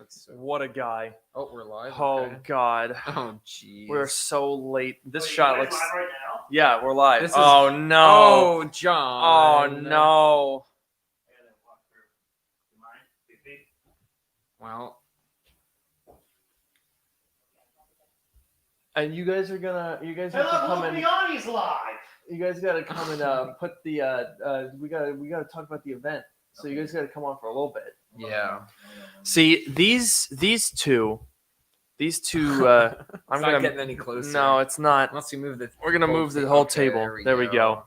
looks so... What a guy. Oh, we're live? Oh, Okay. God. Oh, jeez. We're so late. This shot looks... live right now? Yeah, we're live. This is... Oh, no. Oh, John. Oh, no. Well... And you guys are gonna... You guys Hey, have to look, come in... Lupiani's live! You guys gotta come and put the... we gotta talk about the event. So you guys gotta come on for a little bit. Yeah. See, these two... I'm not gonna... getting any closer. No, it's not. Unless you move the... We're gonna move the whole table. There we go.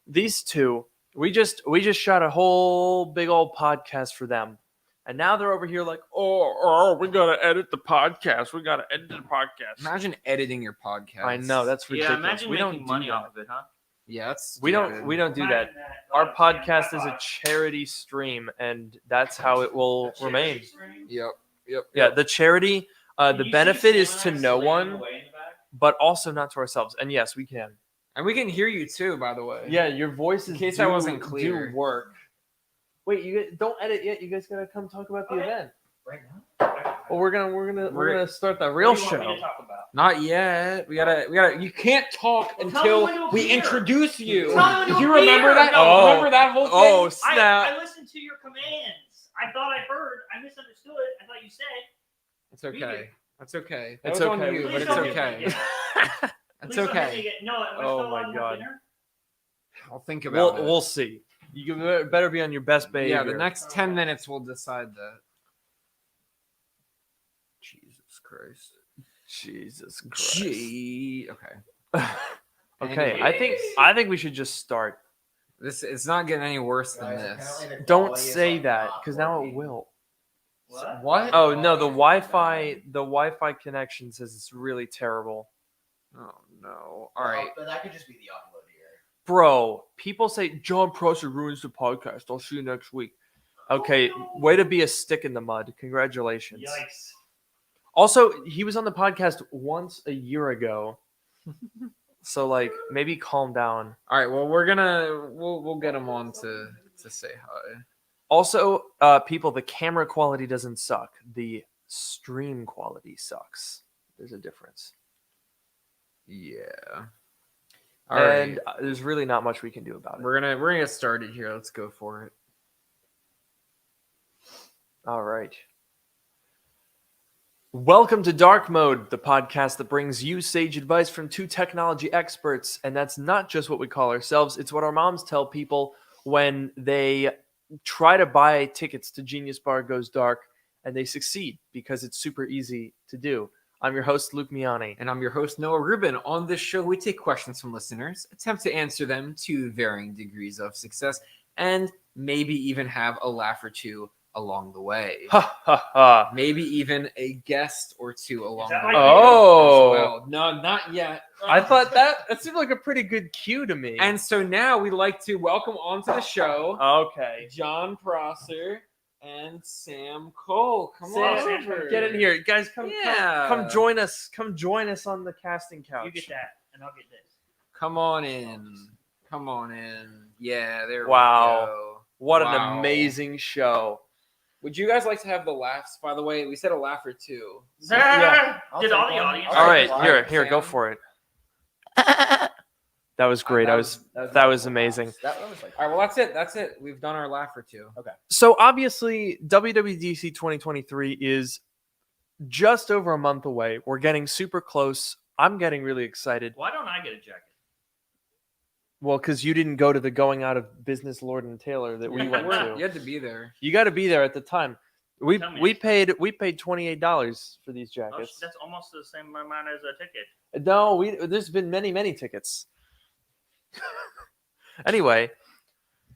These two, we just shot a whole big old podcast for them, and now they're over here like, oh, we gotta edit the podcast. We gotta edit the podcast. Imagine editing your podcast. I know that's ridiculous. Yeah, imagine we making don't money do off of it, huh? Yeah, that's we don't do that. Our podcast is a charity stream, and that's how it will remain. Yep. Yeah, the charity. The benefit is to no one, but also not to ourselves. And yes, we can. And we can hear you too, by the way. Yeah, your voices in case I wasn't clear. do work. Wait, you guys, don't edit yet. You guys gotta come talk about the event. Right now? Well, we're gonna start the real show. Not yet. We gotta. You can't talk until we introduce you. Tell me Do you when remember you're that? here. Oh, remember that whole thing? Oh snap! I listened to your commands. I thought I heard. I misunderstood. I thought you said. It's okay. That's okay. It's That was okay. on you, Please but it's don't hit okay. me again. It's Please don't hit me okay. again. No, am I Oh still my allowed to have God. dinner? I'll think about it. We'll see. You better be on your best behavior. Yeah, the next 10 minutes we'll decide that. Jesus Christ. Okay. Okay, Anyways. I think we should just start. It's not getting any worse than this. Don't say that, because now it will. What? Oh no, the Wi-Fi connection says it's really terrible. Oh no. All right. But that could just be the upload here. Bro, people say John Prosser ruins the podcast. I'll see you next week. Okay, way to be a stick in the mud. Congratulations. Yikes. Also, he was on the podcast once a year ago. So like maybe calm down. All right. Well, we'll get him on to say hi. Also, people, the camera quality doesn't suck. The stream quality sucks. There's a difference. Yeah. And there's really not much we can do about it. We're gonna get started here. Let's go for it. All right. Welcome to Dark Mode, the podcast that brings you sage advice from two technology experts. And that's not just what we call ourselves. It's what our moms tell people when they try to buy tickets to Genius Bar Goes Dark, and they succeed because it's super easy to do. I'm your host, Luke Miani. And I'm your host, Noah Rubin. On this show, we take questions from listeners, attempt to answer them to varying degrees of success, and maybe even have a laugh or two along the way. Ha ha ha. Maybe even a guest or two along that the like way. you? Oh. as well. No, not yet. I thought that seemed like a pretty good cue to me. And so now we'd like to welcome onto the show okay. John Prosser and Sam Cole. Come Sam, on over. get in here. Guys, come join us. Come join us on the casting couch. You get that, and I'll get this. Come on in. Yeah, there Wow. we go. What Wow. an amazing show. Would you guys like to have the laughs, by the way? We said a laugh or two. yeah. Did all the audience? All right, Alright, here, go Sam. for it. That was great. That was amazing. That was like, All right, well, that's it. We've done our laugh or two. So obviously, WWDC 2023 is just over a month away. We're getting super close. I'm getting really excited. Why don't I get a jacket? Well, because you didn't go to the going out of business Lord and Taylor that we went You to. had to be there. You got to be there at the time. We Tell me. we paid $28 for these Oh, jackets. that's almost the same amount as a ticket. No, there's been many tickets. Anyway,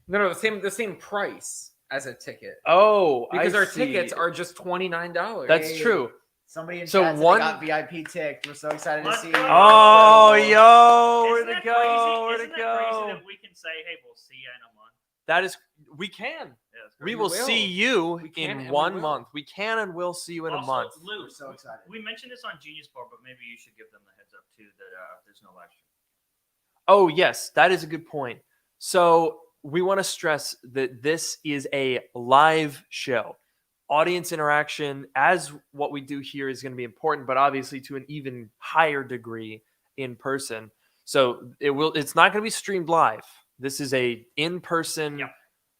No, the same price as a ticket. oh, Because I our see. tickets are just $29. That's true. somebody in So chat said one- they got VIP tickets. We're so excited to Let's see you. go. Oh, yo, where'd Isn't it that go? crazy? Where'd Isn't it that crazy go? that we can say, hey, we'll see you in a month? That is, we can. Yeah, that's We great. will will. see you We can and in we 1 will. month. We can and will see you in a Also, month. Lou, We're so excited. we mentioned this on Genius Bar, but maybe you should give them the heads up too that there's no live stream. Oh, yes, that is a good point. So we want to stress that this is a live show. audience interaction, as what we do here, is going to be important, but obviously to an even higher degree in person. So it's not going to be streamed live. This is a in-person, Yep.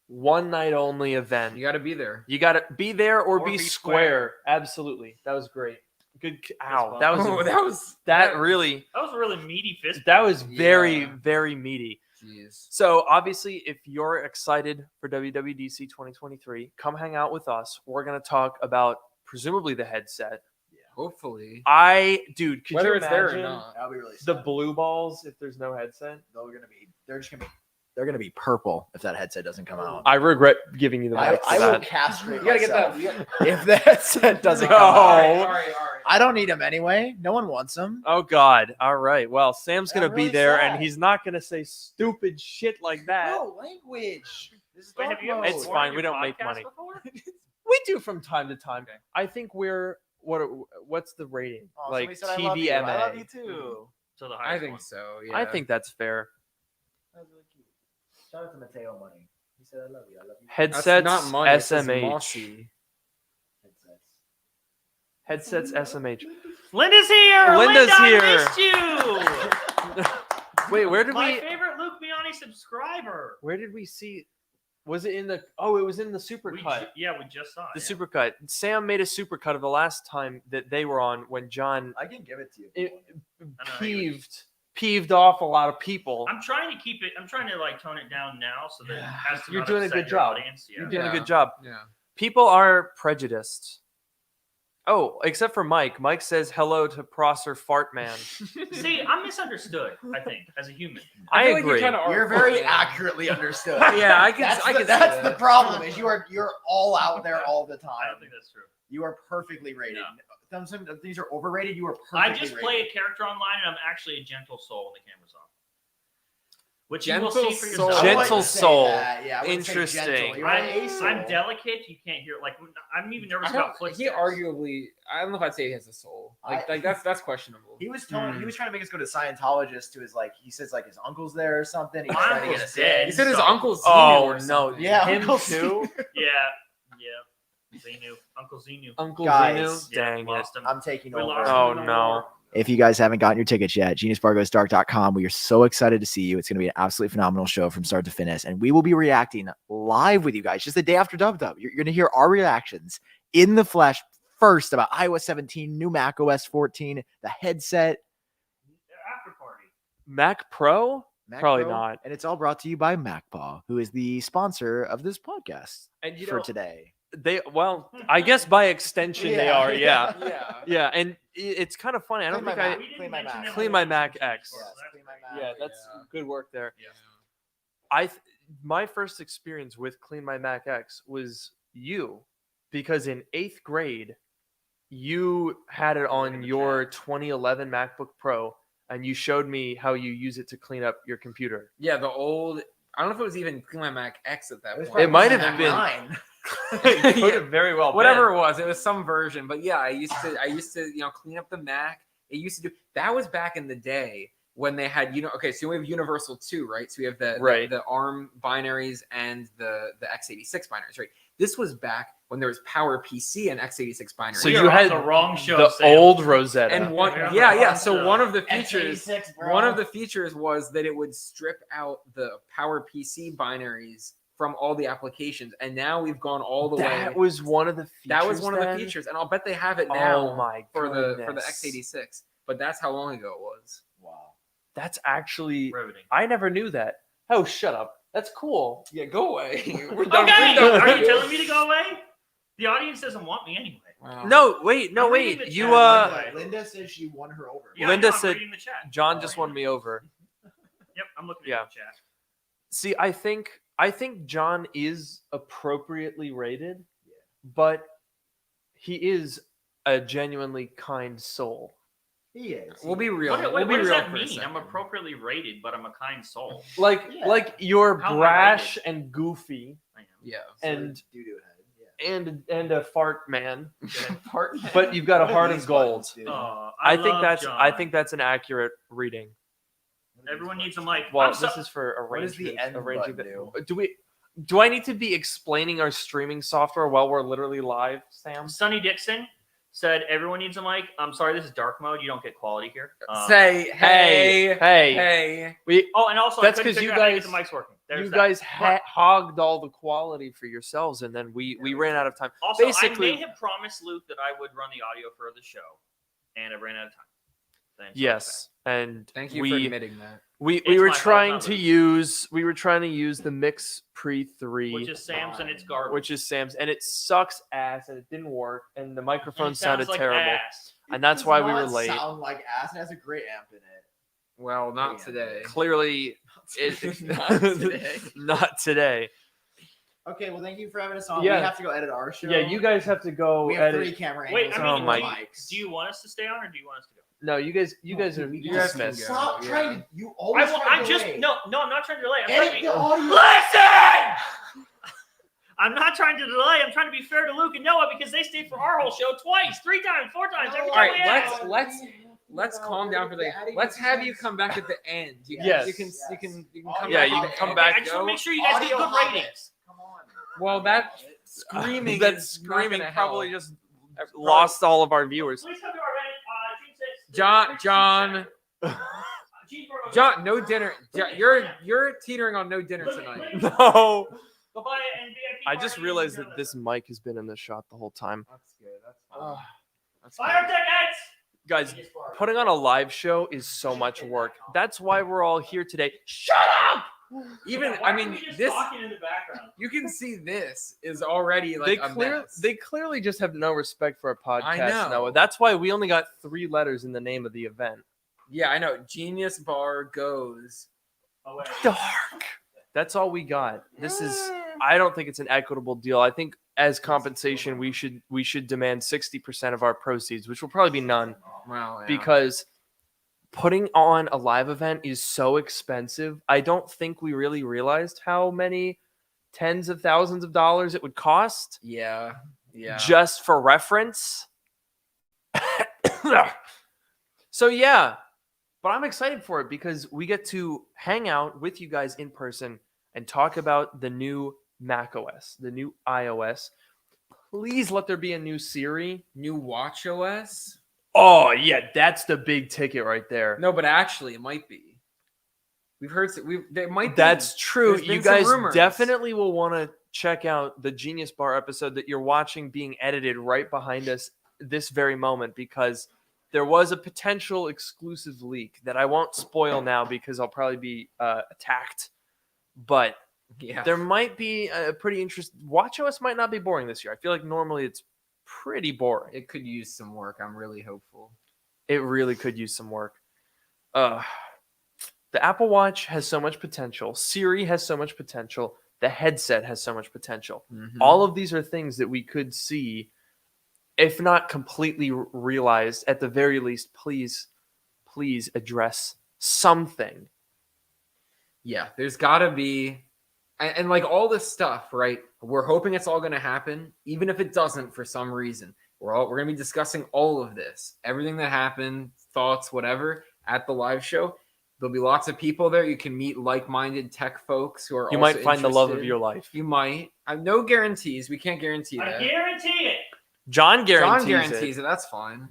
one night only event. You got to be there. You got to be there or Or be be square. Absolutely. That was great. Good. Ow. bump. That was really That was a really meaty fist. that bump. was very, Yeah. very meaty. Jeez. So obviously, if you're excited for WWDC 2023, come hang out with us. We're going to talk about presumably the headset. Hopefully. Dude, could Whether you it's there or imagine not. That'll be really the sad. blue balls if there's no headset? They're gonna be purple if that headset doesn't come out. I regret giving you the mic for I will that. castrate You gotta get myself that. if the headset doesn't No. come out. All right. I don't need them anyway. No one wants them. Oh God! All right. Well, Sam's gonna I'm be really there, sad. and he's not gonna say stupid shit like that. No language. This is Wait, dark have you ever mode. It's sworn fine, on we your don't make podcast money. before? We do from time to time. Okay. I think we're what's the rating? Oh, like somebody said I love you. TVMA. I love you too. So the I highest think one. so. Yeah. I think that's fair. That was really cute. Shout out to Mateo Money. He said I love you. I love you. that's Headsets not money. It says SMH. mossy. Headsets SMH. Linda's here. Linda's Linda, here. I missed you. Wait, where did My we? favorite Luke Miani subscriber. Where did we see? Was it in the? Oh, it was in the supercut. We just saw it. The yeah. supercut. Sam made a supercut of the last time that they were on when John I can give it to you. peeved off a lot of people. I'm trying to keep it. I'm trying to like tone it down now so that it has to You're not doing a upset good your job. Audience. Yeah. You're doing a Yeah. good job. Yeah. People are prejudiced. Oh, except for Mike. Mike says hello to Prosser Fart Man. See, I'm misunderstood. I think as a human. I feel like you agree. kinda are You're very fucking- accurately understood. Yeah, I can. That's, I the, can. that's see the that. problem. Is you're all out there all the I time. don't think that's true. You are perfectly rated. No. Some things are overrated. You are perfectly I just rated. play a character online, and I'm actually a gentle soul when the camera's off. Which you Gentle will see for soul. yourself. I wouldn't Gentle say soul. that. Yeah, I wouldn't say Interesting. gentle. You're an asshole. I'm delicate. You can't hear. Like I'm even nervous I don't- about footsteps. he arguably. I don't know if I'd say he has a soul. Like that's questionable. He was telling. He was trying to make us go to Scientologist to his like. He says like his uncle's there or something. He's My trying to get uncle's us dead. in. He said his So- uncle's. Oh, or no. something. Yeah, Him Uncle too? Yeah. Xenu. Uncle Xenu. Uncle Guys. Zenu? Yeah, Dang it. lost him. I'm taking We over. lost him Oh, in the no. war. If you guys haven't gotten your tickets yet, geniusbargoesdark.com. We are so excited to see you. It's going to be an absolutely phenomenal show from start to finish. And we will be reacting live with you guys just the day after Dub Dub. You're going to hear our reactions in the flesh first about iOS 17, new Mac OS 14, the headset, After party. Mac Pro? Mac Probably Pro, not. And it's all brought to you by MacPaw, who is the sponsor of this podcast And you for know, today. I guess by extension they Yeah, are, yeah. Yeah. Yeah, and it's kind of funny. I don't Clean think my I Mac. We didn't Clean my mention Mac. that Clean we my mentioned Mac it X. before, Yes, so that's clean my great. Mac. Yeah, that's Yeah. good work there. Yeah. My first experience with Clean My Mac X was you, because in 8th grade, you had it on in the your chat. 2011 MacBook Pro, and you showed me how you use it to clean up your computer. Yeah, the old. I don't know if it was even Clean My Mac X at that point. It might have Mac been. 9. It could have very well Whatever been. it was some version. But yeah, I used to clean up the Mac. It used to do that was back in the day when they had okay, so we have Universal 2, right? So we have the ARM binaries and the x86 binaries, right? This was back when there was Power PC and x86 binaries. So We you are on had the wrong show. the Sam. old Rosetta. and one Yeah. so one of the features X86, bro. one of the features was that it would strip out the Power PC binaries from all the applications, and now we've gone all the way. That was one of the features. That was one of the then? features, and I'll bet they have it now Oh my for the goodness. x86. But that's how long ago it was. Wow. That's actually. Riveting. I never knew that. Oh, shut up. That's cool. Yeah, go away. We're Okay, We're are you telling me to go away? The audience doesn't want me anyway. Wow. No, wait, no, I'm reading wait. the You chat. Linda said she won her over. Yeah, Linda I know, I'm said- reading the chat. John just won me over. Yep, I'm looking Yeah. at the chat. See, I think John is appropriately rated, but he is a genuinely kind soul. He is. We'll be real. What, we'll be does real that for a mean? I'm second. appropriately rated, but I'm a kind soul. Like Yeah. you're How am I brash rated? and goofy I am. Yeah. and doo-doo head. Yeah. and a fart man, Part. but you've got a What are heart these of gold. buttons, dude? I think love that's John. an accurate reading. Everyone needs a mic. Well, I'm so- this is for What does arrangement. the end arranging button Do we? Do I need to be explaining our streaming software while we're literally live, Sam? Sonny Dixon said everyone needs a mic. I'm sorry, this is dark mode. You don't get quality here. Say hey. Oh, and also That's I couldn't 'cause you figure out how to guys- get the mics working. There's You that. guys But hogged all the quality for yourselves, and then we ran out of time. also, basically- I may have promised Luke that I would run the audio for the show, and I ran out of time. Then Yes, and Thank you for admitting that. we It's were my fault, trying not to Luke's. use the Mix Pre 3, which is Sam's and it's garbage. which is Sam's, and it sucks ass, and it didn't work, and the microphone And it sounds sounded like terrible, ass. and that's why we were late. Sound like ass. It has a great amp in it. Well, not Yeah. today. Clearly, Not today. not today. Okay, well, thank you for having us on. Yeah. We have to go edit our show. Yeah, you guys have to go We have edit. 3 camera Wait, angles. I Oh mean, my- do you want us to stay on or do you want us to go? No, you guys are we you guys can dismissed. go. Stop Yeah. trying to. You always. try to I'm just delay. no, I'm not trying to delay. I'm trying to Edit be, the audio. listen. I'm not trying to delay. I'm trying to be fair to Luke and Noah because they stayed for our whole show twice, 3 times, 4 times. Every All time right, we asked. let's calm down for the. Let's have you come back at the end. You can, Yes. you can come Yeah, back. you at can the come end. back. I just want to make sure you guys get Audio good hobbit. ratings. Come on. Well, that screaming. That is not screaming gonna probably help. just lost all of our viewers. Please come to our event, June 6th. John, no dinner. You're teetering on no dinner tonight. No. Go buy it and VIP I just party realized and that this mic has been in the shot the whole time. That's good. That's fine. That's Fire good. tickets. Guys, putting on a live show is so much work. That's why we're all here today. Shut up! Even Why I are mean we just this. talking in the background? You can see this is already like a mess. They clearly just have no respect for our I podcast, know. Noah. That's why we only got 3 letters in the name of the event. Yeah, I know. Genius Bar goes. Oh, wait. Dark. That's all we got. This is I don't think it's an equitable deal. I think as compensation we should demand 60% of our proceeds, which will probably be none, Well, yeah. because putting on a live event is so expensive. I don't think we really realized how many tens of thousands of dollars it would cost yeah. just for reference. So yeah, but I'm excited for it because we get to hang out with you guys in person and talk about the new macOS, the new iOS. Please let there be a new Siri. New Watch OS. Oh yeah, that's the big ticket right there. No, but actually, it might be. We've heard. There might be. That's true. There's been You some guys rumors. definitely will want to check out the Genius Bar episode that you're watching being edited right behind us this very moment, because there was a potential exclusive leak that I won't spoil now because I'll probably be attacked. But Yeah. there might be a pretty interesting. WatchOS might not be boring this year. I feel like normally it's pretty boring. It could use some work. I'm really hopeful. It really could use some work. The Apple Watch has so much potential. Siri has so much potential. The headset has so much potential. Mm-hmm. All of these are things that we could see, if not completely realized, at the very least, please address something. Yeah, there's got to be, and like all this stuff, right? We're hoping it's all going to happen, even if it doesn't for some reason. We're going to be discussing all of this, everything that happened, thoughts, whatever, at the live show. There'll be lots of people there. You can meet like-minded tech folks who are. You also might find the love of interested. your life. You might. I have no guarantees. We can't guarantee I that. guarantee it. John guarantees, John guarantees it. it. That's fine.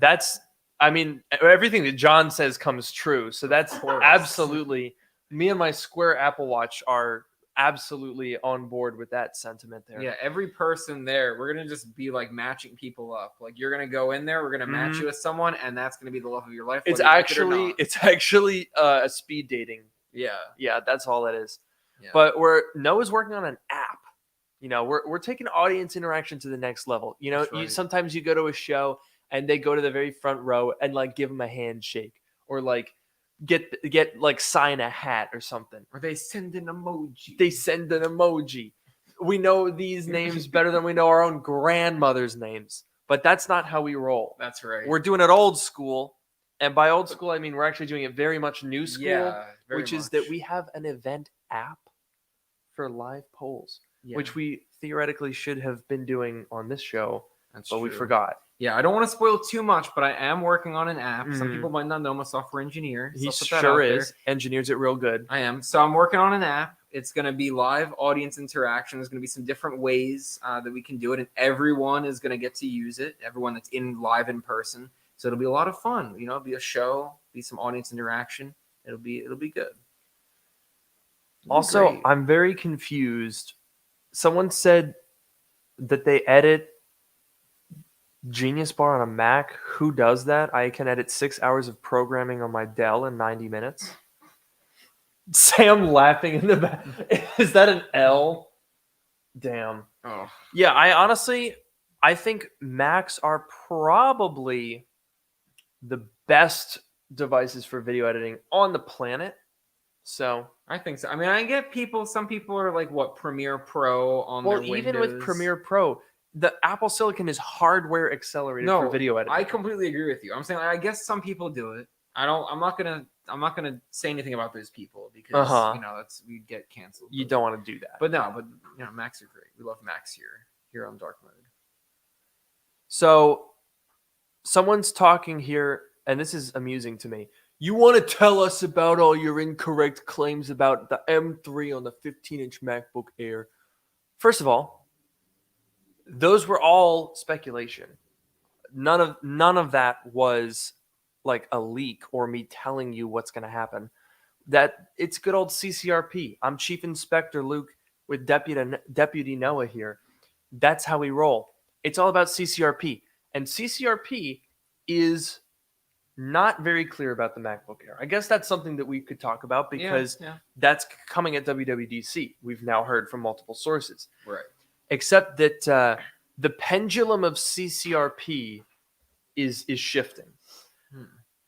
I mean, everything that John says comes true. So that's course. absolutely. Me and my Square Apple Watch are absolutely on board with that sentiment there. Yeah, every person there, we're gonna just be like matching people up. Like you're gonna go in there, we're gonna match Mhm. you with someone, and that's gonna be the love of your life. It's whether you like it or actually not. a speed dating. Yeah. Yeah, that's all it is. Yeah. But Noah's working on an app. You know, we're taking audience interaction to the next level. You know, That's right. sometimes you go to a show and they go to the very front row and like give them a handshake or like get like sign a hat or something. Or they send an emoji. They send an emoji. We know these names better than we know our own grandmother's names. But that's not how we roll. That's right. We're doing it old school. And by old school, I mean we're actually doing it very much new school, yeah, very which is much. that we have an event app for live polls, Yeah, which we theoretically should have been doing on this show, that's but we true. forgot. Yeah, I don't want to spoil too much, but I am working on an app. Some Mhm. people might not know I'm a software engineer. so He I'll put that sure out is. there. Engineers it real good. I am. So I'm working on an app. It's going to be live audience interaction. There's going to be some different ways that we can do it, and everyone is going to get to use it. Everyone that's live in person. So it'll be a lot of fun. You know, it'll be a show, be some audience interaction. It'll be good. Also, great. I'm very confused. Someone said that they edit Genius Bar on a Mac. Who does that? I can edit 6 hours of programming on my Dell in 90 minutes. Sam laughing in the back. Is that an L? Damn. Oh, Yeah, I think Macs are probably the best devices for video editing on the planet. So, I think so. I mean, I get some people are like, what, Premiere Pro on their Windows. Even with Premiere Pro, the Apple Silicon is hardware accelerated for video editing. I completely agree with you. I'm saying, I guess some people do it. I'm not gonna say anything about those people because you know we get canceled. You don't want to do that. But you know, Macs are great. We love Macs here on Dark Mode. So, someone's talking here, and this is amusing to me. You want to tell us about all your incorrect claims about the M3 on the 15-inch MacBook Air? First of all, those were all speculation. None of that was like a leak or me telling you what's going to happen. That it's good old CCRP. I'm Chief Inspector Luke with Deputy Noah here. That's how we roll. It's all about CCRP. And CCRP is not very clear about the MacBook Air. I guess that's something that we could talk about because that's coming at WWDC. We've now heard from multiple sources. Right. Except that the pendulum of CCRP is shifting.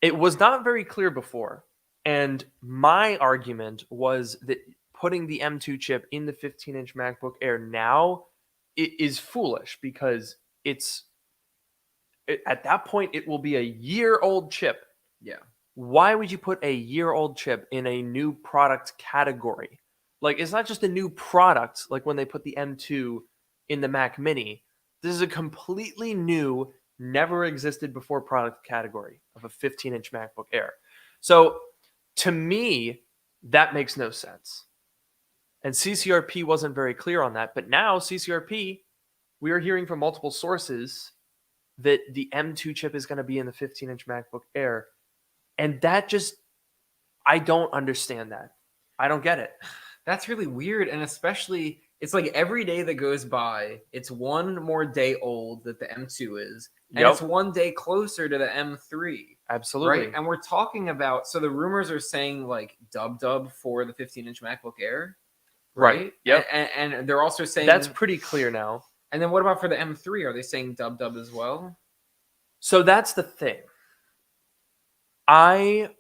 It was not very clear before. And my argument was that putting the M2 chip in the 15-inch MacBook Air now is foolish because at that point, it will be a year-old chip. Yeah. Why would you put a year-old chip in a new product category? Like, it's not just a new product, like when they put the M2 in the Mac Mini. This is a completely new, never existed before product category of a 15-inch MacBook Air. So, to me, that makes no sense. And CCRP wasn't very clear on that. But now, CCRP, we are hearing from multiple sources that the M2 chip is going to be in the 15-inch MacBook Air. And that just, I don't understand that. I don't get it. That's really weird. And especially, it's like every day that goes by, it's one more day old that the M2 is. And it's one day closer to the M3. Absolutely. Right? And we're talking about, so the rumors are saying like dub for the 15-inch MacBook Air. Right? Yep. And they're also saying... That's pretty clear now. And then what about for the M3? Are they saying dub as well? So that's the thing. I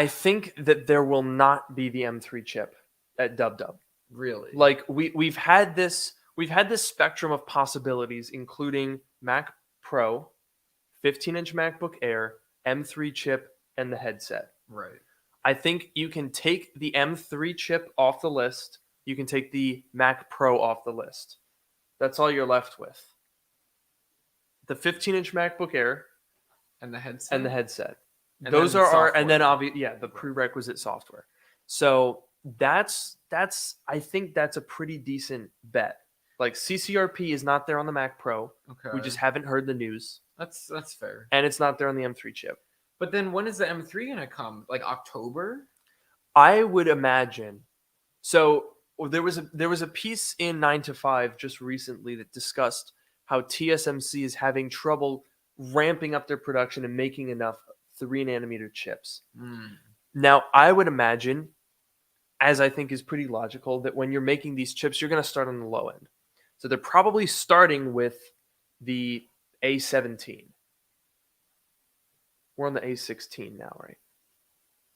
think that there will not be the M3 chip at dub. Really? Like we've had this spectrum of possibilities, including Mac Pro, 15-inch MacBook Air, M3 chip, and the headset. Right. I think you can take the M3 chip off the list. You can take the Mac Pro off the list. That's all you're left with. The 15-inch MacBook Air and the headset. And those are software. And then the prerequisite software. So that's I think that's a pretty decent bet. Like CCRP is not there on the Mac Pro. Okay. We just haven't heard the news. That's fair. And it's not there on the M3 chip. But then when is the M3 going to come? Like October? I would imagine. So there was a piece in 9 to 5 just recently that discussed how TSMC is having trouble ramping up their production and making enough 3nm chips. Now, I would imagine, as I think is pretty logical, that when you're making these chips, you're going to start on the low end. So they're probably starting with the A17. We're on the A16 now, right?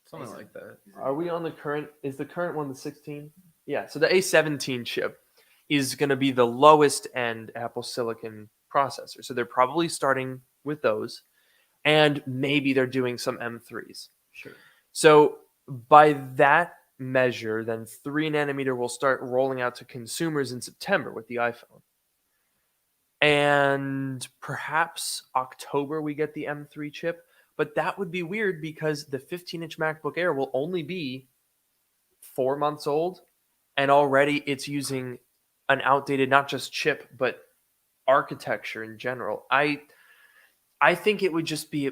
Something like that. Are we on the current? Is the current one the 16? Yeah. So the A17 chip is going to be the lowest end Apple Silicon processor. So they're probably starting with those. And maybe they're doing some M3s. Sure. So by that measure, then 3nm will start rolling out to consumers in September with the iPhone. And perhaps October we get the M3 chip. But that would be weird because the 15-inch MacBook Air will only be 4 months old. and already it's using an outdated not just chip but architecture in general. I think it would just be.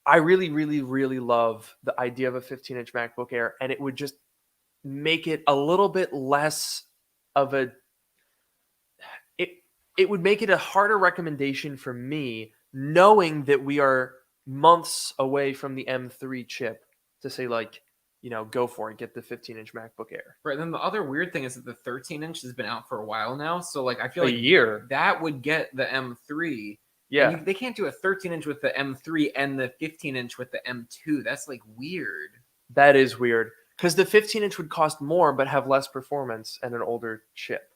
I really, really, really love the idea of a 15-inch MacBook Air, and it would just make it a little bit less of a. It would make it a harder recommendation for me, knowing that we are months away from the M3 chip, to say like, go for it, get the 15-inch MacBook Air. Right. Then the other weird thing is that the 13-inch has been out for a while now, so like I feel A like year. that would get the M3. Yeah. And they can't do a 13-inch with the M3 and the 15-inch with the M2. That's like weird. That is weird because the 15-inch would cost more but have less performance and an older chip.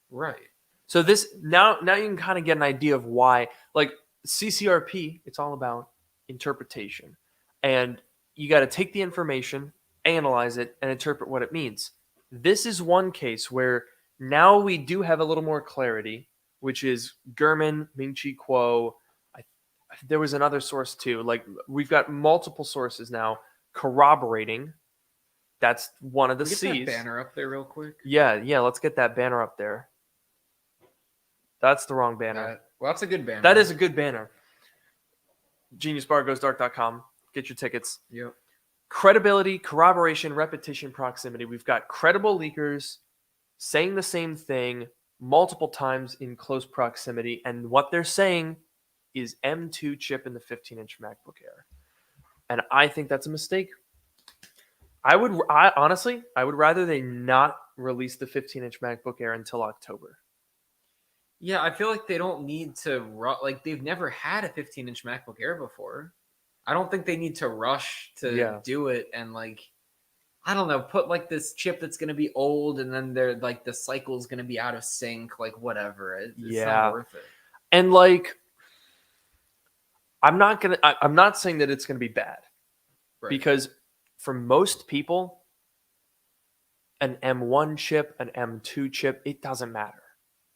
Right. So this now you can kind of get an idea of why, like CCRP, it's all about interpretation, and you got to take the information, analyze it, and interpret what it means. This is one case where now we do have a little more clarity, which is Gurman, Ming-Chi Kuo. There was another source too. Like we've got multiple sources now corroborating. That's one of the Get C's. that banner up there real quick. Yeah. Let's get that banner up there. That's the wrong banner. Well, that's a good banner. That is a good banner. GeniusBarGoesDark.com. Get your tickets. Yep. Credibility, corroboration, repetition, proximity. We've got credible leakers saying the same thing multiple times in close proximity, and what they're saying is M2 chip in the 15-inch MacBook Air. And I think that's a mistake. Honestly, I would rather they not release the 15-inch MacBook Air until October. Yeah, I feel like they don't need to like they've never had a 15-inch MacBook Air before. I don't think they need to rush to do it and like I don't know, put like this chip that's going to be old and then they're like the cycle's going to be out of sync, like whatever. It's not worth it. And like I'm not saying that it's going to be bad. Right. Because for most people an M1 chip, an M2 chip, it doesn't matter.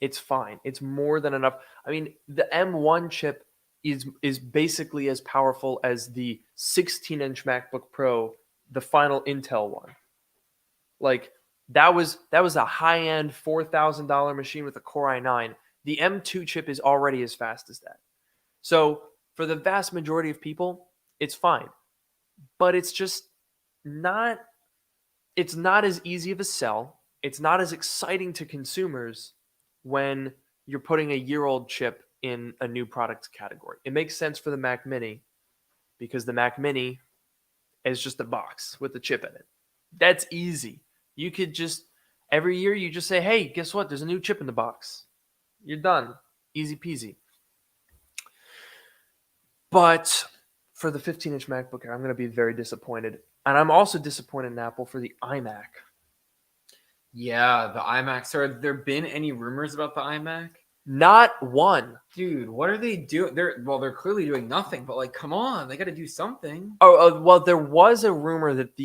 It's fine. It's more than enough. I mean, the M1 chip is basically as powerful as the 16-inch MacBook Pro, the final Intel one. Like that was a high-end $4,000 machine with a Core i9. The M2 chip is already as fast as that. So for the vast majority of people, it's fine. But it's just not as easy of a sell. It's not as exciting to consumers when you're putting a year-old chip in a new product category. It makes sense for the Mac Mini because the Mac Mini is just a box with a chip in it. That's easy. You could just, every year you just say, hey, guess what? There's a new chip in the box. You're done. Easy peasy. But for the 15-inch MacBook Air, I'm going to be very disappointed. And I'm also disappointed in Apple for the iMac. Yeah, the iMac. So have there been any rumors about the iMac? Not one. Dude, what are they doing? They're clearly doing nothing, but like, come on, they got to do something. Oh, well, there was a rumor that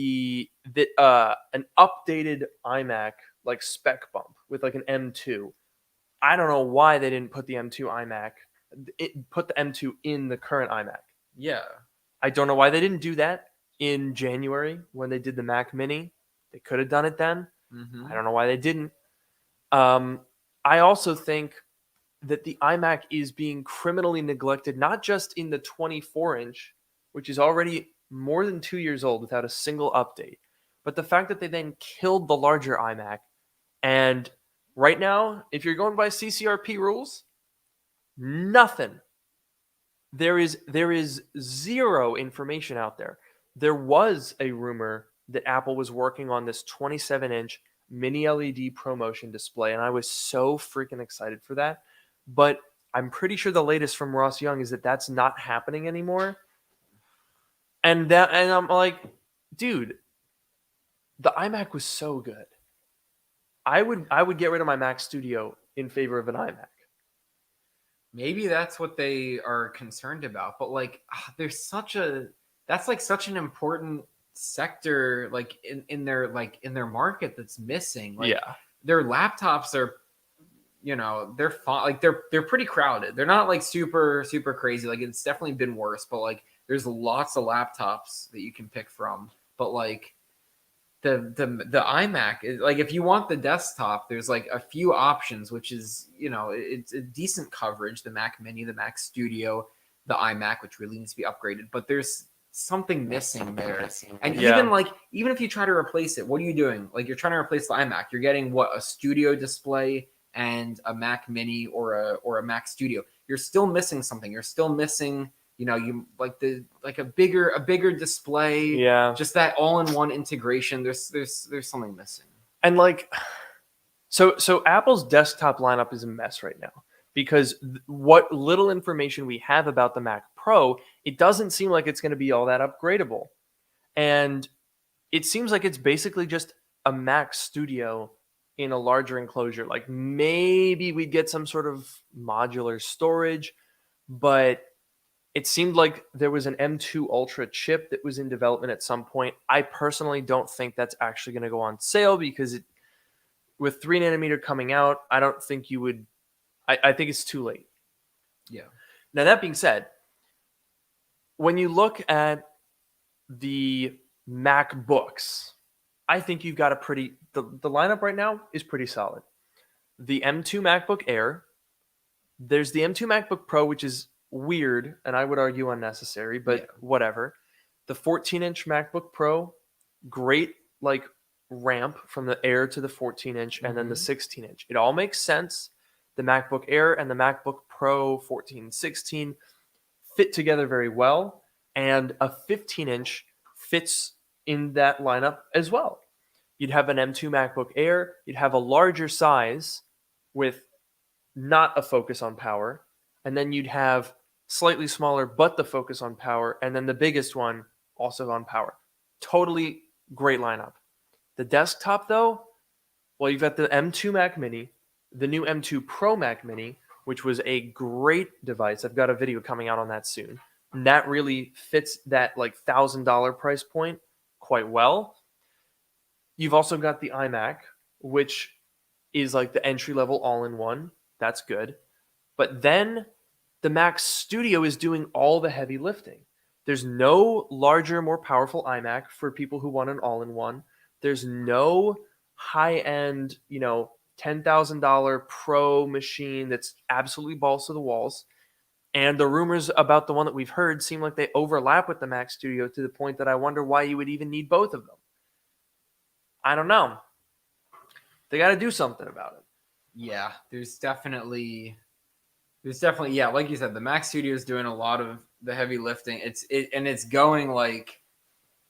an updated iMac, like spec bump with like an M2. I don't know why they didn't put the M2 iMac, put the M2 in the current iMac. Yeah. I don't know why they didn't do that in January when they did the Mac Mini. They could have done it then. Mm-hmm. I don't know why they didn't. I also think that the iMac is being criminally neglected, not just in the 24-inch, which is already more than 2 years old without a single update, but the fact that they then killed the larger iMac. And right now, if you're going by CCRP rules, nothing. There is zero information out there. There was a rumor that Apple was working on this 27-inch mini LED ProMotion display, and I was so freaking excited for that. But I'm pretty sure the latest from Ross Young is that that's not happening anymore. And I'm like, dude, the iMac was so good. I would get rid of my Mac Studio in favor of an iMac. Maybe that's what they are concerned about, but like, that's like such an important sector, like in their market that's missing. Like, yeah, their laptops are, they're fine. Like they're pretty crowded. They're not like super crazy. Like it's definitely been worse, but like there's lots of laptops that you can pick from. But like, the iMac is like, if you want the desktop, there's like a few options, which is, it's a decent coverage, the Mac Mini, the Mac Studio, the iMac, which really needs to be upgraded, but there's something missing there. And even if you try to replace it, what are you doing? Like, you're trying to replace the iMac, you're getting what, a Studio display and a Mac Mini or a Mac Studio. You're still missing something. You're still missing, you like a bigger display. Yeah. Just that all-in-one integration. There's something missing. And like, so Apple's desktop lineup is a mess right now, because what little information we have about the Mac Pro, it doesn't seem like it's going to be all that upgradable. And it seems like it's basically just a Mac Studio in a larger enclosure. Like, maybe we'd get some sort of modular storage, but it seemed like there was an M2 Ultra chip that was in development at some point. I personally don't think that's actually going to go on sale, because with 3 nanometer coming out, I don't think you would. I think it's too late. Yeah. Now, that being said, when you look at the MacBooks, I think you've got the lineup right now is pretty solid. The M2 MacBook Air, there's the M2 MacBook Pro, which is weird, and I would argue unnecessary, but whatever. The 14-inch MacBook Pro, great like ramp from the Air to the 14-inch, and then the 16-inch. It all makes sense. The MacBook Air and the MacBook Pro 14, 16 fit together very well, and a 15-inch fits in that lineup as well. You'd have an M2 MacBook Air, you'd have a larger size with not a focus on power, and then you'd have slightly smaller but the focus on power, and then the biggest one also on power. Totally great lineup. The desktop, though, well, you've got the M2 Mac Mini, the new M2 Pro Mac Mini, which was a great device. I've got a video coming out on that soon. And that really fits that like $1,000 price point quite well. You've also got the iMac, which is like the entry-level all-in-one. That's good. But then the Mac Studio is doing all the heavy lifting. There's no larger, more powerful iMac for people who want an all-in-one. There's no high-end, $10,000 Pro machine that's absolutely balls to the walls. And the rumors about the one that we've heard seem like they overlap with the Mac Studio to the point that I wonder why you would even need both of them. I don't know. They got to do something about it. Yeah, there's definitely, yeah, like you said, the Mac Studio is doing a lot of the heavy lifting. It's going like,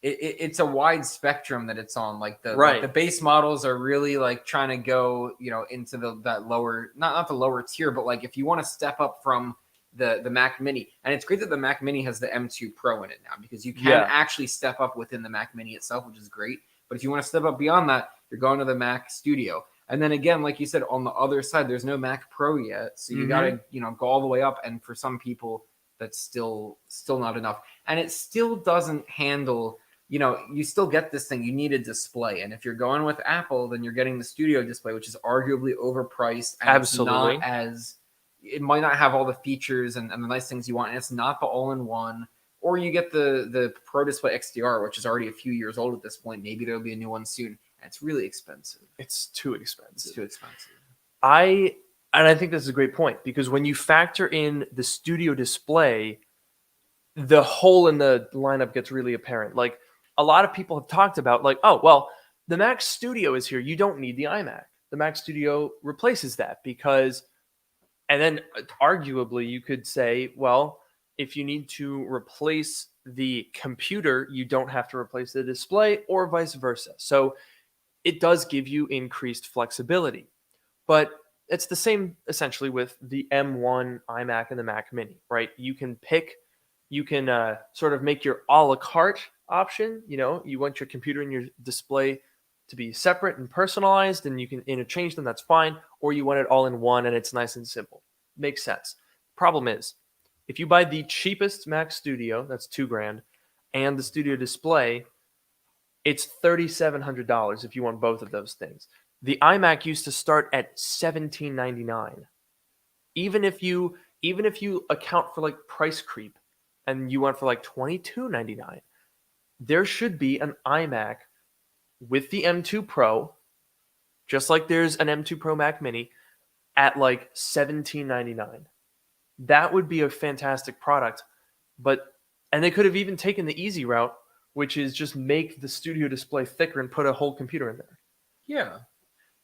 it's a wide spectrum that it's on. Like the base models are really like trying to go, into that lower, not the lower tier, but like if you want to step up from the Mac Mini, and it's great that the Mac Mini has the M2 Pro in it now, because you can actually step up within the Mac Mini itself, which is great. But if you want to step up beyond that, you're going to the Mac Studio. And then again, like you said, on the other side, there's no Mac Pro yet. So you got to, go all the way up. And for some people, that's still not enough. And it still doesn't handle, you still get this thing. You need a display. And if you're going with Apple, then you're getting the Studio display, which is arguably overpriced. And absolutely. It might not have all the features and the nice things you want. And it's not the all-in-one. Or you get the Pro Display XDR, which is already a few years old at this point. Maybe there'll be a new one soon. And it's really expensive. It's too expensive. I think this is a great point, because when you factor in the Studio display, the hole in the lineup gets really apparent. Like, a lot of people have talked about, like, oh, well, the Mac Studio is here. You don't need the iMac. The Mac Studio replaces that because, and then arguably you could say, well, if you need to replace the computer, you don't have to replace the display, or vice versa. So it does give you increased flexibility. But it's the same essentially with the M1 iMac and the Mac Mini, right? You can sort of make your a la carte option. You want your computer and your display to be separate and personalized, and you can interchange them, that's fine. Or you want it all in one and it's nice and simple. Makes sense. Problem is, if you buy the cheapest Mac Studio, that's $2,000, and the Studio display, it's $3,700 if you want both of those things. The iMac used to start at $1,799. Even if you account for like price creep and you went for like $2,299, there should be an iMac with the M2 Pro, just like there's an M2 Pro Mac Mini, at like $17.99. That would be a fantastic product. And they could have even taken the easy route, which is just make the studio display thicker and put a whole computer in there. Yeah.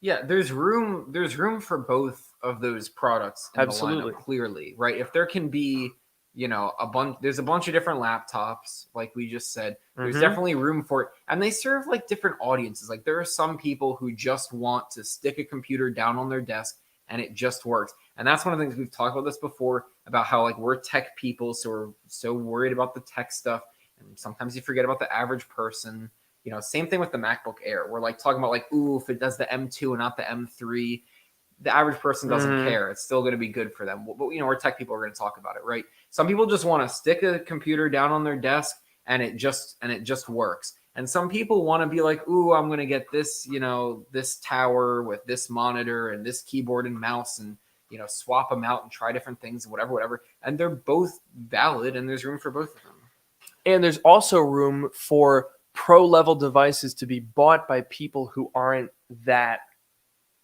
Yeah, there's room for both of those products in Absolutely. the lineup, clearly, right? If there can be, there's a bunch of different laptops, like we just said. There's definitely room for it. And they serve like different audiences. Like there are some people who just want to stick a computer down on their desk and it just works. And that's one of the things we've talked about this before, about how like we're tech people, so we're so worried about the tech stuff. And sometimes you forget about the average person. Same thing with the MacBook Air. We're like talking about like, ooh, if it does the M2 and not the M3, the average person doesn't care. It's still going to be good for them. But we're tech people. We're going to talk about it, right? Some people just want to stick a computer down on their desk and it just works. And some people want to be like, ooh, I'm going to get this, this tower with this monitor and this keyboard and mouse and swap them out and try different things, whatever. And they're both valid, and there's room for both of them. And there's also room for pro level devices to be bought by people who aren't that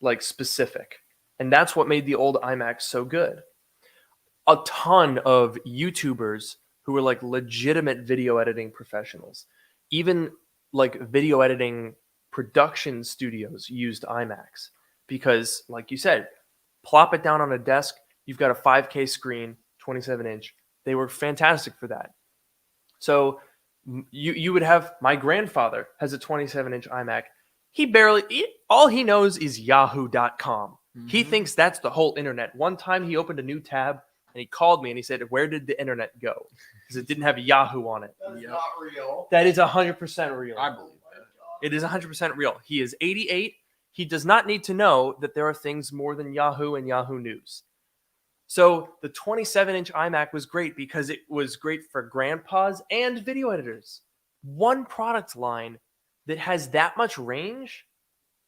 like specific. And that's what made the old iMac so good. A ton of YouTubers who were like legitimate video editing professionals, even like video editing production studios, used iMacs because, like you said, plop it down on a desk, you've got a 5K screen, 27-inch. They were fantastic for that. So you would have, my grandfather has a 27-inch iMac. All he knows is yahoo.com. He thinks that's the whole internet. One time he opened a new tab and he called me and he said, where did the internet go? Because it didn't have Yahoo on it. That's not real. That is 100% real. I believe that. It is 100% real. He is 88. He does not need to know that there are things more than Yahoo and Yahoo News. So the 27-inch iMac was great because it was great for grandpas and video editors. One product line that has that much range,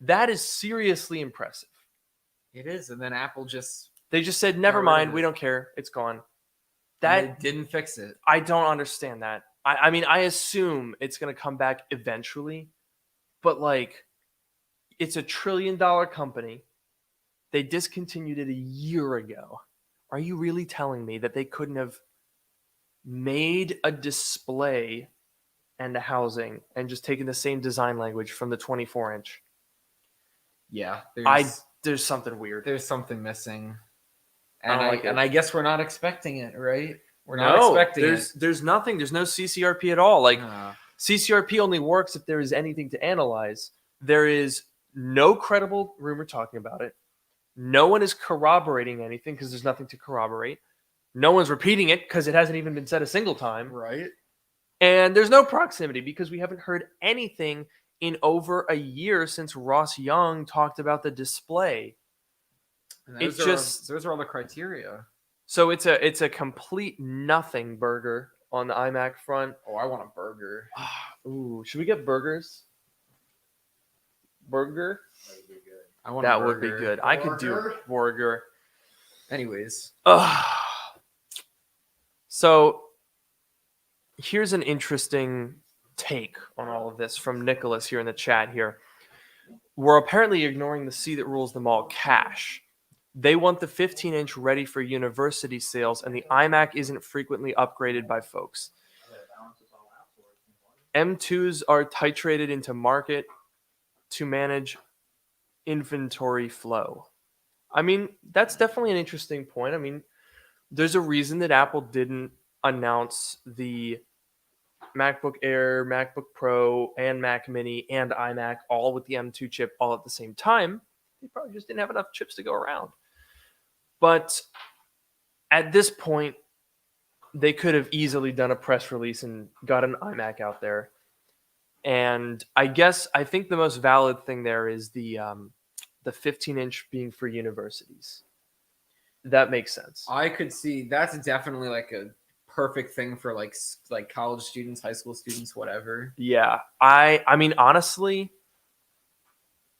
that is seriously impressive. It is. And then Apple they just said, never mind, we don't care. It's gone. That didn't fix it. I don't understand that. I mean, I assume it's going to come back eventually, but like, it's $1 trillion company. They discontinued it a year ago. Are you really telling me that they couldn't have made a display and a housing and just taken the same design language from the 24-inch? Yeah. There's something weird. There's something missing. And I guess we're not expecting it, right? We're not expecting it. There's nothing. There's no CCRP at all. Like, CCRP only works if there is anything to analyze. There is no credible rumor talking about it. No one is corroborating anything because there's nothing to corroborate. No one's repeating it because it hasn't even been said a single time. Right. And there's no proximity because we haven't heard anything in over a year since Ross Young talked about the display. And those are all the criteria. So it's a complete nothing burger on the iMac front. Oh, I want a burger. Ooh, should we get burgers? Burger? I want That a would be burger. good. I could do a burger. Anyways. So here's an interesting take on all of this from Nicholas here in the chat here. We're apparently ignoring the C that rules them all, cash. They want the 15-inch ready for university sales, and the iMac isn't frequently upgraded by folks. M2s are titrated into market to manage inventory flow. I mean, that's definitely an interesting point. I mean, there's a reason that Apple didn't announce the MacBook Air, MacBook Pro, and Mac Mini and iMac all with the M2 chip all at the same time. They probably just didn't have enough chips to go around. But at this point, they could have easily done a press release and got an iMac out there. And I think the most valid thing there is the 15-inch being for universities. That makes sense. I could see that's definitely like a perfect thing for like college students, high school students, whatever. Yeah. I mean, honestly,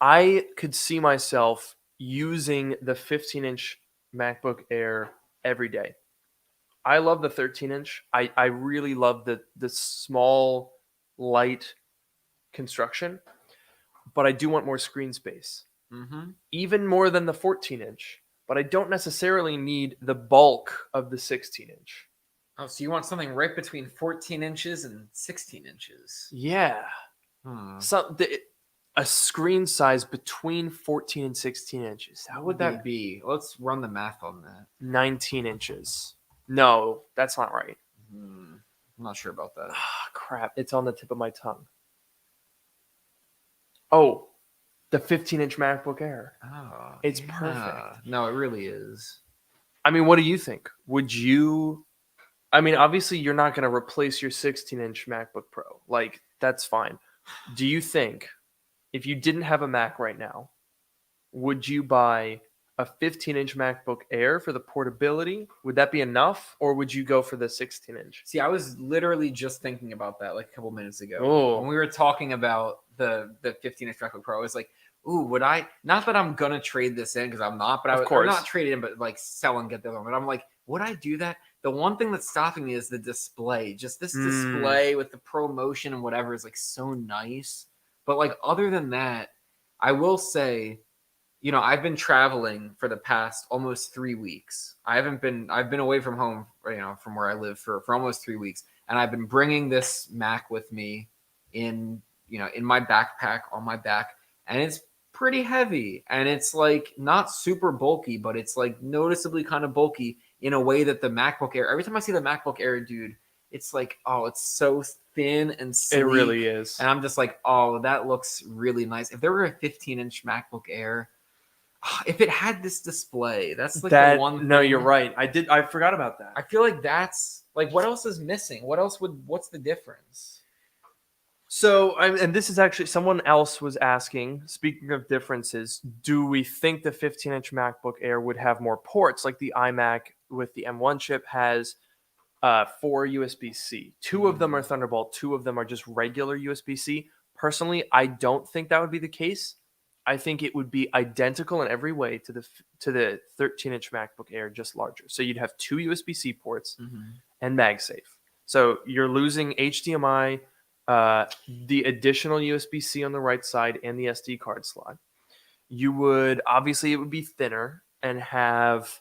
I could see myself using the 15-inch MacBook Air every day. I love the 13-inch. I really love the small, light construction. but I do want more screen space. Mm-hmm. Even more than the 14-inch, but I don't necessarily need the bulk of the 16-inch. Oh, so you want something right between 14 inches and 16 inches? Yeah. Hmm. A screen size between 14 and 16 inches. How would that be? Let's run the math on that. 19 inches. No, that's not right. I'm not sure about that. Ah, crap. It's on the tip of my tongue. Oh, the 15-inch MacBook Air. Oh, It's yeah. perfect. No, it really is. I mean, what do you think? Would you... I mean, obviously, you're not going to replace your 16-inch MacBook Pro. Like, that's fine. Do you think, if you didn't have a Mac right now, would you buy a 15-inch MacBook Air for the portability? Would that be enough? Or would you go for the 16-inch? See, I was literally just thinking about that like a couple minutes ago. Oh. When we were talking about the 15-inch MacBook Pro, I was like, ooh, would I... Not that I'm going to trade this in, because I'm not, but I Of would course. not trade it in, but like sell and get the other one. But I'm like, would I do that? The one thing that's stopping me is the display. Just this display with the ProMotion and whatever is like so nice. But like other than that, I will say, you know, I've been traveling for the past almost 3 weeks. I've been away from home, you know, from where I live for almost 3 weeks. And I've been bringing this Mac with me in my backpack on my back. And it's pretty heavy. And it's like not super bulky, but it's like noticeably kind of bulky in a way that the MacBook Air, every time I see the MacBook Air, dude, it's like, oh, it's so thin and sleek. It really is. And I'm just like, oh, that looks really nice. If there were a 15-inch MacBook Air, if it had this display, that's like the one No, thing. you're right. I forgot about that. I feel like that's like, what else is missing? What's the difference? So, and this is actually someone else was asking, speaking of differences, do we think the 15-inch MacBook Air would have more ports like the iMac with the M1 chip has 4 USB-C? 2 of them are Thunderbolt, 2 of them are just regular USB-C. Personally, I don't think that would be the case. I think it would be identical in every way to the 13-inch MacBook Air, just larger. So you'd have 2 USB-C ports and MagSafe. So you're losing HDMI, the additional USB-C on the right side, and the SD card slot. You would, obviously, it would be thinner and have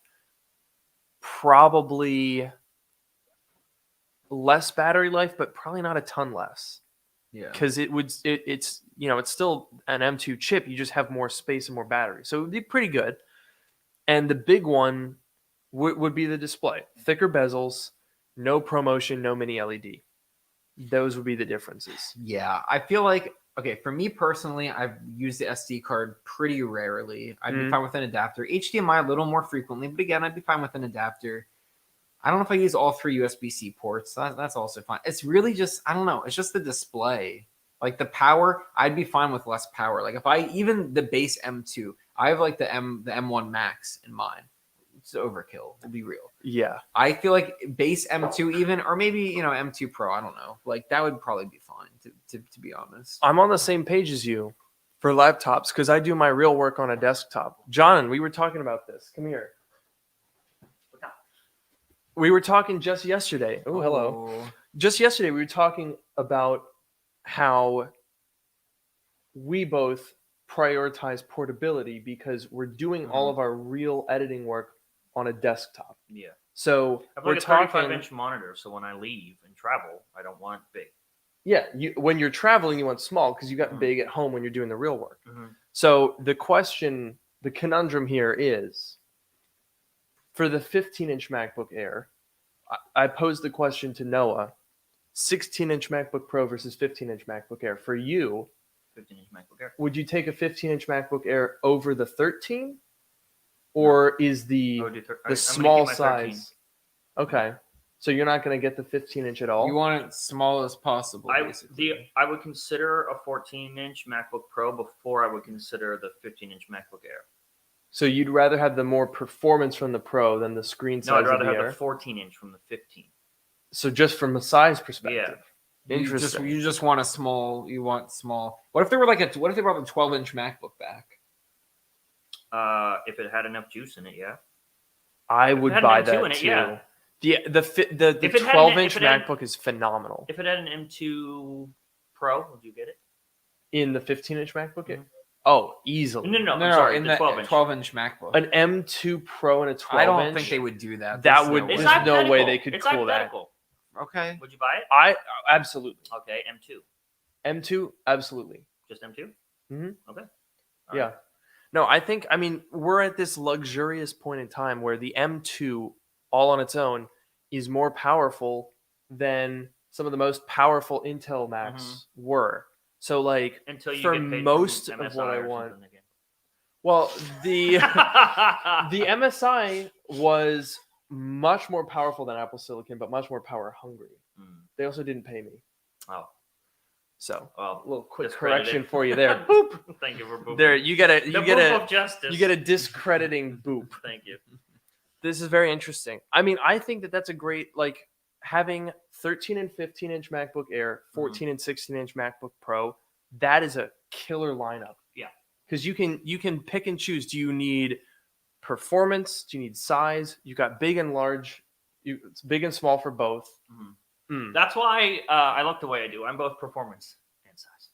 probably less battery life, but probably not a ton less. Yeah. Because it's still an M2 chip. You just have more space and more battery. So it would be pretty good. And the big one would be the display. Thicker bezels, no ProMotion, no mini LED. Those would be the differences. Yeah, I feel like, okay, for me personally, I've used the SD card pretty rarely. I'd be fine with an adapter. HDMI a little more frequently, but again, I'd be fine with an adapter. I don't know if I use all 3 USB-C ports. That's also fine. It's really just, I don't know. It's just the display. Like the power, I'd be fine with less power. Like even the base M2, I have like the M1 Max in mine. It's overkill. We'll be real. Yeah. I feel like base M2 even, or maybe, M2 Pro, I don't know. Like that would probably be fine to be honest. I'm on the same page as you for laptops because I do my real work on a desktop. John, we were talking about this. Come here. We were talking just yesterday. Oh, hello. Just yesterday, we were talking about how we both prioritize portability because we're doing all of our real editing work on a desktop. Yeah. So I've we're like a talking 35-inch monitor, so when I leave and travel, I don't want big. Yeah, when you're traveling, you want small because you got big at home when you're doing the real work. So the conundrum here is, for the 15-inch MacBook Air, I posed the question to Noah, 16-inch MacBook Pro versus 15-inch MacBook Air. For you, 15-inch MacBook Air. Would you take a 15-inch MacBook Air over the 13? Or is the small size? Okay. So you're not going to get the 15-inch at all? You want it small as possible, I would consider a 14-inch MacBook Pro before I would consider the 15-inch MacBook Air. So you'd rather have the more performance from the Pro than the screen size No, I'd rather of the have Air? the 14-inch from the 15. So just from a size perspective. Yeah. Interesting. You just want a small. You want small. What if they were what if they brought the 12-inch MacBook back? If it had enough juice in it, yeah. I would buy that it, too. yeah. The 12-inch MacBook is phenomenal. If it had an M2 Pro, would you get it? In the 15-inch MacBook Air? Mhm. Oh, easily. No, I'm sorry, in the 12-inch. 12-inch MacBook. An M2 Pro and a 12-inch. I don't think they would do that. That There's would- no It's way. There's no way hypothetical. they could It's cool that. hypothetical. Okay. Would you buy it? I absolutely. Okay, M2. M2, absolutely. Just M2? Mhm. Okay. Yeah. Alright. No, I think, I mean, we're at this luxurious point in time where the M2 all on its own is more powerful than some of the most powerful Intel Macs were. So like Until you for get paid most from of MSI what I or want, something again. well, the MSI was much more powerful than Apple Silicon, but much more power hungry. They also didn't pay me. Oh, So well, a little quick discredited. correction for you there. Boop. Thank you for booping. There, you get the boop of justice. you get a discrediting boop. Thank you. This is very interesting. I mean, I think that that's a great, like, having 13 and 15-inch MacBook Air, 14 and 16-inch MacBook Pro. That is a killer lineup. Yeah. Because you can pick and choose. Do you need performance? Do you need size? You got big and large. It's big and small for both. That's why I look the way I do. I'm both performance and size.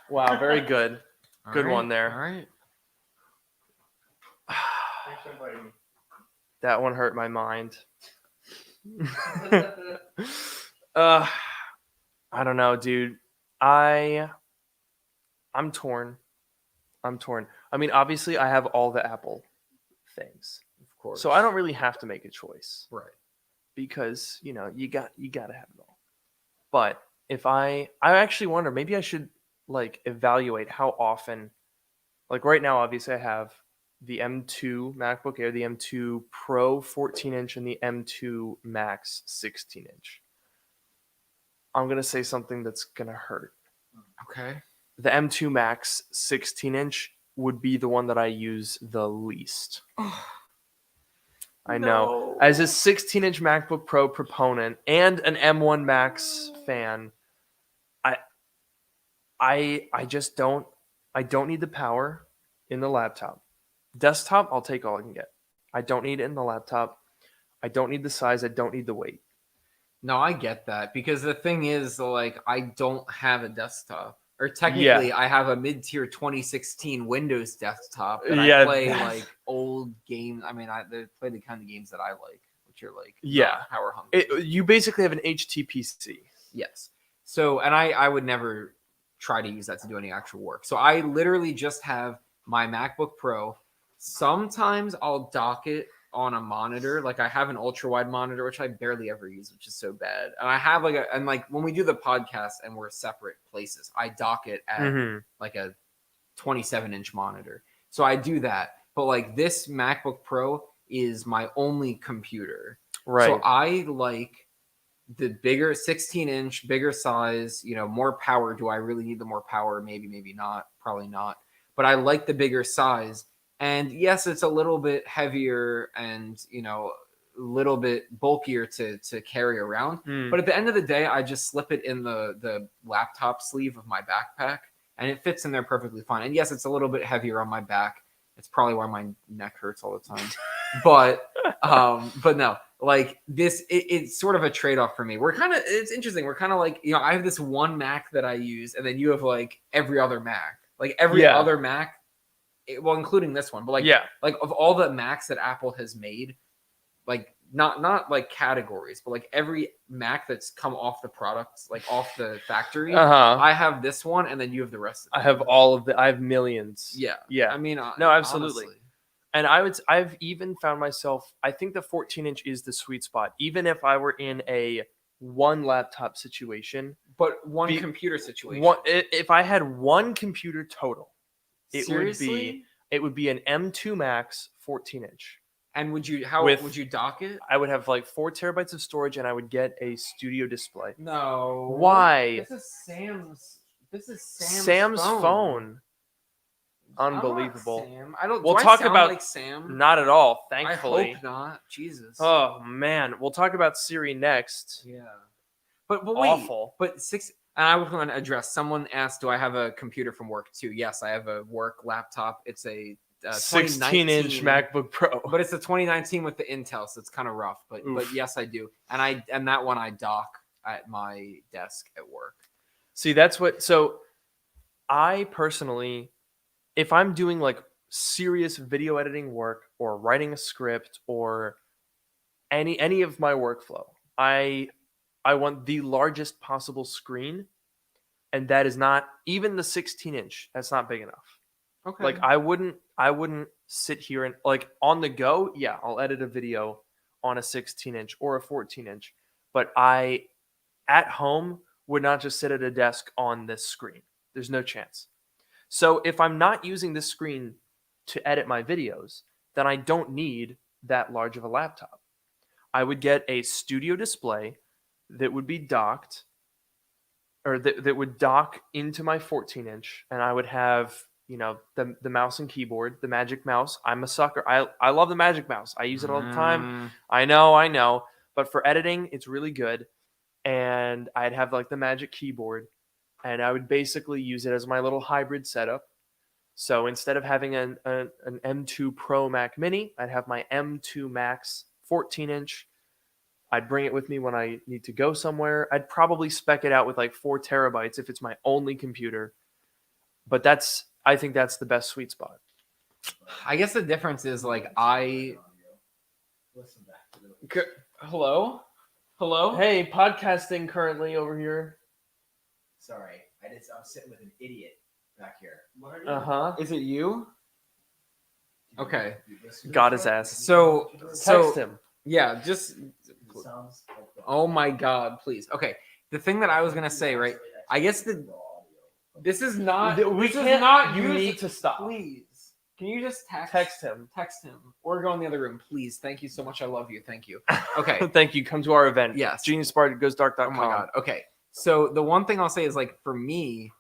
Wow, very good. Good one there. All right. Thanks for inviting me. That one hurt my mind. I don't know, dude. I'm torn. I mean, obviously, I have all the Apple things, Of course. so I don't really have to make a choice Right. because you gotta have it all. But if I actually wonder, maybe I should like evaluate how often. Like right now, obviously, I have the M2 MacBook Air, the M2 Pro 14-inch, and the M2 Max 16-inch. I'm gonna say something that's gonna hurt. Okay. The M2 Max 16-inch would be the one that I use the least. I know. As a 16-inch MacBook Pro proponent and an M1 Max fan, I just don't need the power in the laptop. Desktop, I'll take all I can get. I don't need it in the laptop. I don't need the size. I don't need the weight. No, I get that because the thing is, like, I don't have a desktop, or technically, I have a mid-tier 2016 Windows desktop that I play like old games. I mean, I play the kind of games that I like, which are like not power hungry. You basically have an HTPC. Yes. So, and I would never try to use that to do any actual work. So I literally just have my MacBook Pro. Sometimes I'll dock it on a monitor. Like I have an ultra wide monitor, which I barely ever use, which is so bad. And I have like when we do the podcast and we're separate places, I dock it at like a 27-inch monitor. So I do that. But like this MacBook Pro is my only computer. Right. So I like the bigger 16-inch, bigger size, more power. Do I really need the more power? Maybe, maybe not. Probably not. But I like the bigger size. And yes, it's a little bit heavier and, a little bit bulkier to carry around. But at the end of the day, I just slip it in the laptop sleeve of my backpack and it fits in there perfectly fine. And yes, it's a little bit heavier on my back. It's probably why my neck hurts all the time. But no, like this, it's sort of a trade-off for me. It's interesting. We're kind of like, I have this one Mac that I use and then you have like every other Mac. Like every other Mac, well, including this one, but like of all the Macs that Apple has made, like not like categories, but like every Mac that's come off the products, like off the factory, I have this one, and then you have the rest. I have I have millions. Yeah. I mean, no, absolutely. Honestly. And I've even found myself. I think the 14-inch is the sweet spot, even if I were in a one laptop situation. But one computer situation. If I had one computer total, Seriously? it would be an M2 Max 14-inch. And would you dock it? I would have like 4 terabytes of storage, and I would get a studio display. No. Why? This is Sam's phone. Unbelievable. Sam. We'll talk about like Sam. Not at all, thankfully. I hope not. Jesus. Oh man, we'll talk about Siri next. Yeah. But wait. Awful. But and I was going to address. Someone asked, "Do I have a computer from work too?" Yes, I have a work laptop. It's a 16-inch MacBook Pro, but it's a 2019 with the Intel, so it's kind of rough. But yes, I do. And that one I dock at my desk at work. See, that's what. So, I personally, if I'm doing like serious video editing work or writing a script or any of my workflow, I want the largest possible screen, and that is not even the 16-inch. That's not big enough. Okay. Like I wouldn't sit here and like on the go. Yeah, I'll edit a video on a 16-inch or a 14-inch, but I at home would not just sit at a desk on this screen. There's no chance. So if I'm not using this screen to edit my videos, then I don't need that large of a laptop. I would get a studio display that would be docked, or that would dock into my 14-inch, and I would have, you know, the mouse and keyboard, the Magic Mouse. I'm a sucker. I love the Magic Mouse. I use it all the time. I know. But for editing, it's really good. And I'd have like the Magic Keyboard, and I would basically use it as my little hybrid setup. So instead of having an M2 Pro Mac Mini, I'd have my M2 Max 14-inch. I'd bring it with me when I need to go somewhere. I'd probably spec it out with like 4 terabytes if it's my only computer. But I think that's the best sweet spot. I guess the difference is like hello? Hey, podcasting currently over here. Sorry, I'm sitting with an idiot back here. Is it you? Okay. Got his ass. So Text him. yeah, just oh my god, please. Okay. The thing that I was gonna say, right? I guess this is not. We this is can't. not. You need to stop. Please. Can you just Text him. Text him, or go in the other room, please. Thank you so much. I love you. Thank you. Okay. Thank you. Come to our event. Yes. GeniusBarGoesDark.com. Oh my god. Okay. So the one thing I'll say is like for me,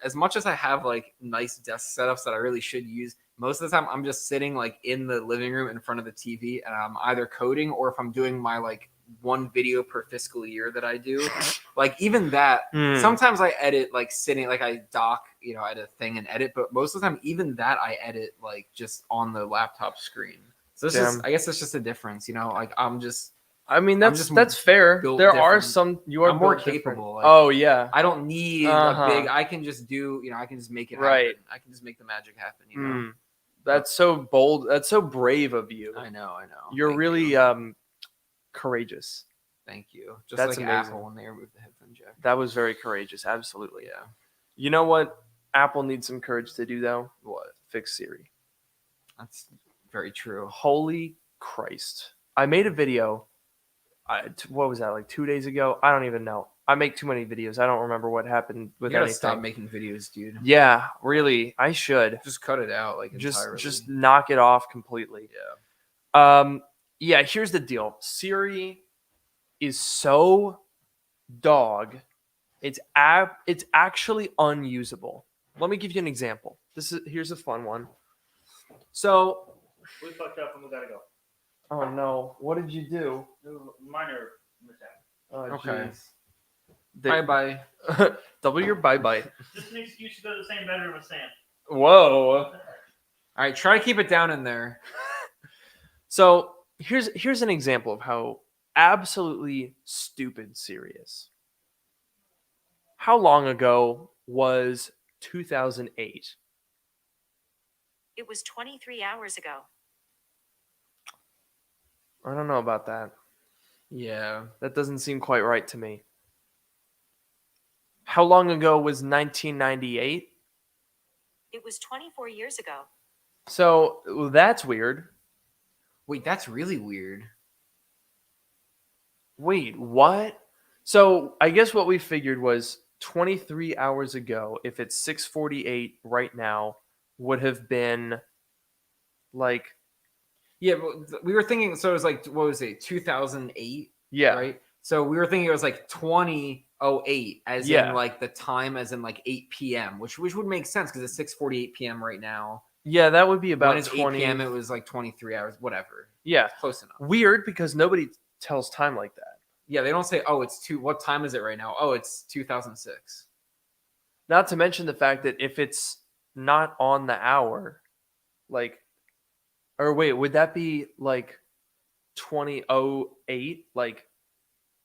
as much as I have like nice desk setups that I really should use, most of the time I'm just sitting like in the living room in front of the TV, and I'm either coding or if I'm doing my like one video per fiscal year that I do, like even that. Sometimes I edit like sitting, like I dock, you know, edit a thing and edit, but most of the time even that I edit like just on the laptop screen. So it's just, I guess it's just a difference, you know. Like I mean, that's fair. There are different. some I'm more capable. Like, oh yeah. I don't need a big. I can just do. You know, I can just make it right. happen. I can just make the magic happen. You know. That's so bold. That's so brave of you. I know. You're Thank really you. Courageous. Thank you. Just that's like amazing. Apple when they removed the headphone jack. That was very courageous. Absolutely. Yeah. You know what Apple needs some courage to do though? What? Fix Siri. That's very true. Holy Christ! I made a video. What was that, like 2 days ago? I don't even know. I make too many videos. I don't remember what happened with you gotta anything. stop making videos, dude. Yeah, really. I should just cut it out, like entirely. Just knock it off completely. Yeah. Yeah. Here's the deal. Siri is so dog. It's actually unusable. Let me give you an example. Here's a fun one. So We fucked up and we gotta go. oh no! What did you do? Minor mishap. Oh, Okay. jeez. Bye. Double your bye. Just an excuse to go to the same bedroom as Sam. Whoa. All right, try to keep it down in there. So here's an example of how absolutely stupid Siri is. How long ago was 2008? It was 23 hours ago. I don't know about that. Yeah. That doesn't seem quite right to me. How long ago was 1998? It was 24 years ago. So that's weird. Wait, that's really weird. Wait, what? So I guess what we figured was 23 hours ago, if it's 6:48 right now, would have been like, yeah, but we were thinking. So it was like, what was it, 2008? yeah, right. So we were thinking it was like 2008, as in like the time, as in like 8 p.m., which would make sense because it's 6:48 p.m. right now. Yeah, that would be about when it's 20 8 p.m. It was like 23 hours, whatever. Yeah, close enough. Weird because nobody tells time like that. Yeah, they don't say, oh, it's what time is it right now? Oh, it's 2006. Not to mention the fact that if it's not on the hour, like, or wait, would that be like 2008, like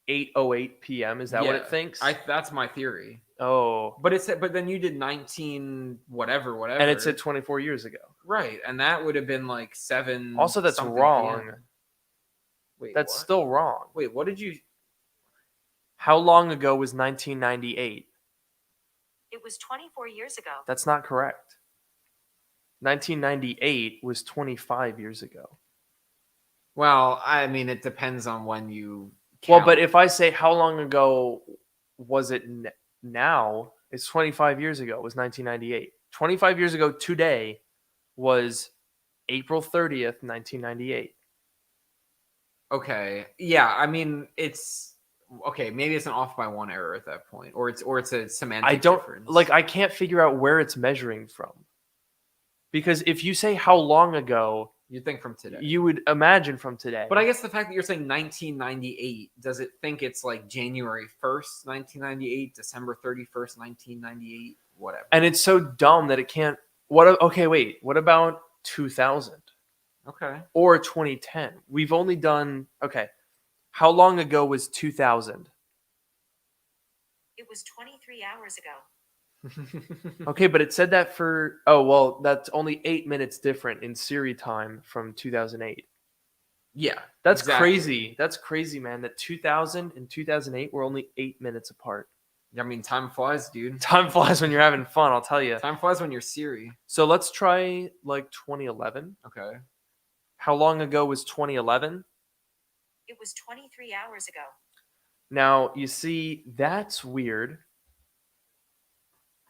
8:08 p.m. Is that what it Yeah, thinks? That's my theory. Oh, But then you did 19 whatever. and it said 24 years ago. Right, and that would have been like 7. Also, that's something wrong. PM. Wait, That's what? still wrong. Wait, what did you? How long ago was 1998? It was 24 years ago. That's not correct. 1998 was 25 years ago. Well, I mean, it depends on when you. Well, Count. but if I say how long ago was it now, it's 25 years ago. It was 1998. 25 years ago today was April 30th, 1998. Okay, yeah, I mean, it's okay. Maybe it's an off by 1 error at that point, or it's a semantic difference. I can't figure out where it's measuring from. Because if you say how long ago, you think from today. you would imagine from today. But I guess the fact that you're saying 1998, does it think it's like January 1st, 1998, December 31st, 1998, whatever? And it's so dumb that it can't. Okay, wait. What about 2000 Okay. or 2010? We've only done. Okay. How long ago was 2000? It was 23 hours ago. Okay, but it said that for. Oh, well, that's only 8 minutes different in Siri time from 2008. Yeah. That's exactly. crazy. That's crazy, man. That 2000 and 2008 were only 8 minutes apart. I mean, time flies, dude. Time flies when you're having fun, I'll tell you. Time flies when you're Siri. So let's try like 2011. Okay. How long ago was 2011? It was 23 hours ago. Now, you see, that's weird.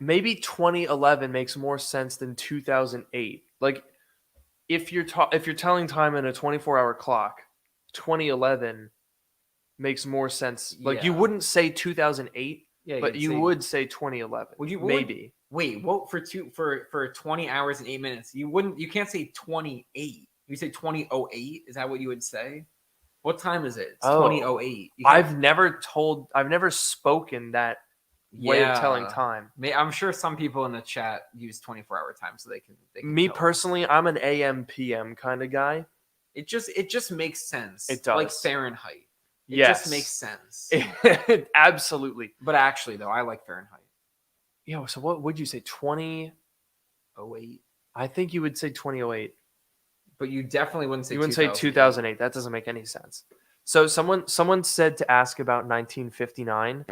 Maybe 2011 makes more sense than 2008. Like, if you're telling time in a 24-hour clock, 2011 makes more sense. Like, you Yeah. wouldn't say 2008, Yeah, but you'd you say- would say 2011. Would you? Maybe. Wait, what for 20 hours and 8 minutes? You can't say 28. You say 2008. Is that what you would say? What time is it? It's Oh. 2008. I've never spoken that way of telling time. I'm sure some people in the chat use 24-hour time so they can Me tell. personally, I'm an AM PM kind of guy. It just makes sense. It does. Like Fahrenheit. It Yes. just makes sense. Absolutely. But actually though, I like Fahrenheit. Yeah, so what would you say? 2008? I think you would say 2008. But you definitely wouldn't say You wouldn't say 2008. That doesn't make any sense. So someone said to ask about 1959.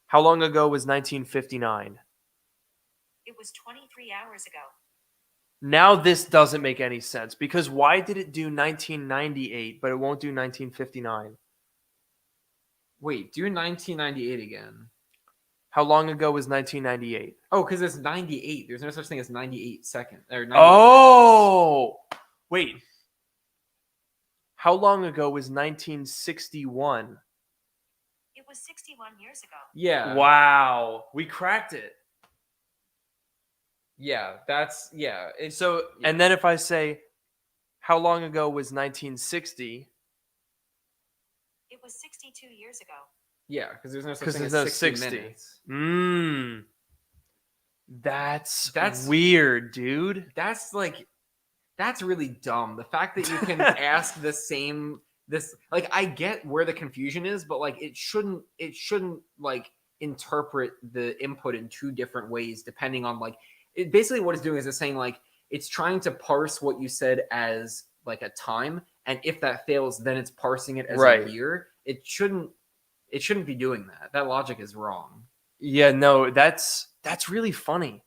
How long ago was 1959? It was 23 hours ago. Now this doesn't make any sense because why did it do 1998 but it won't do 1959? Wait, do 1998 again. How long ago was 1998? Oh, because it's 98. There's no such thing as 98 seconds. Or 98 Oh, wait. How long ago was 1961? It was 61 years ago. Yeah. Wow, we cracked it. Yeah, that's yeah. It's So, yeah. and then if I say, how long ago was 1960? It was 62 years ago. Yeah, because there's no such 'Cause thing as there's no 60 60. minutes. That's weird, dude. That's really dumb. The fact that you can ask like I get where the confusion is, but like it shouldn't like interpret the input in two different ways depending on like it basically what it's doing is it's saying like it's trying to parse what you said as like a time, and if that fails, then it's parsing it as Right. a year. It shouldn't be doing that. That logic is wrong. Yeah, no, that's really funny.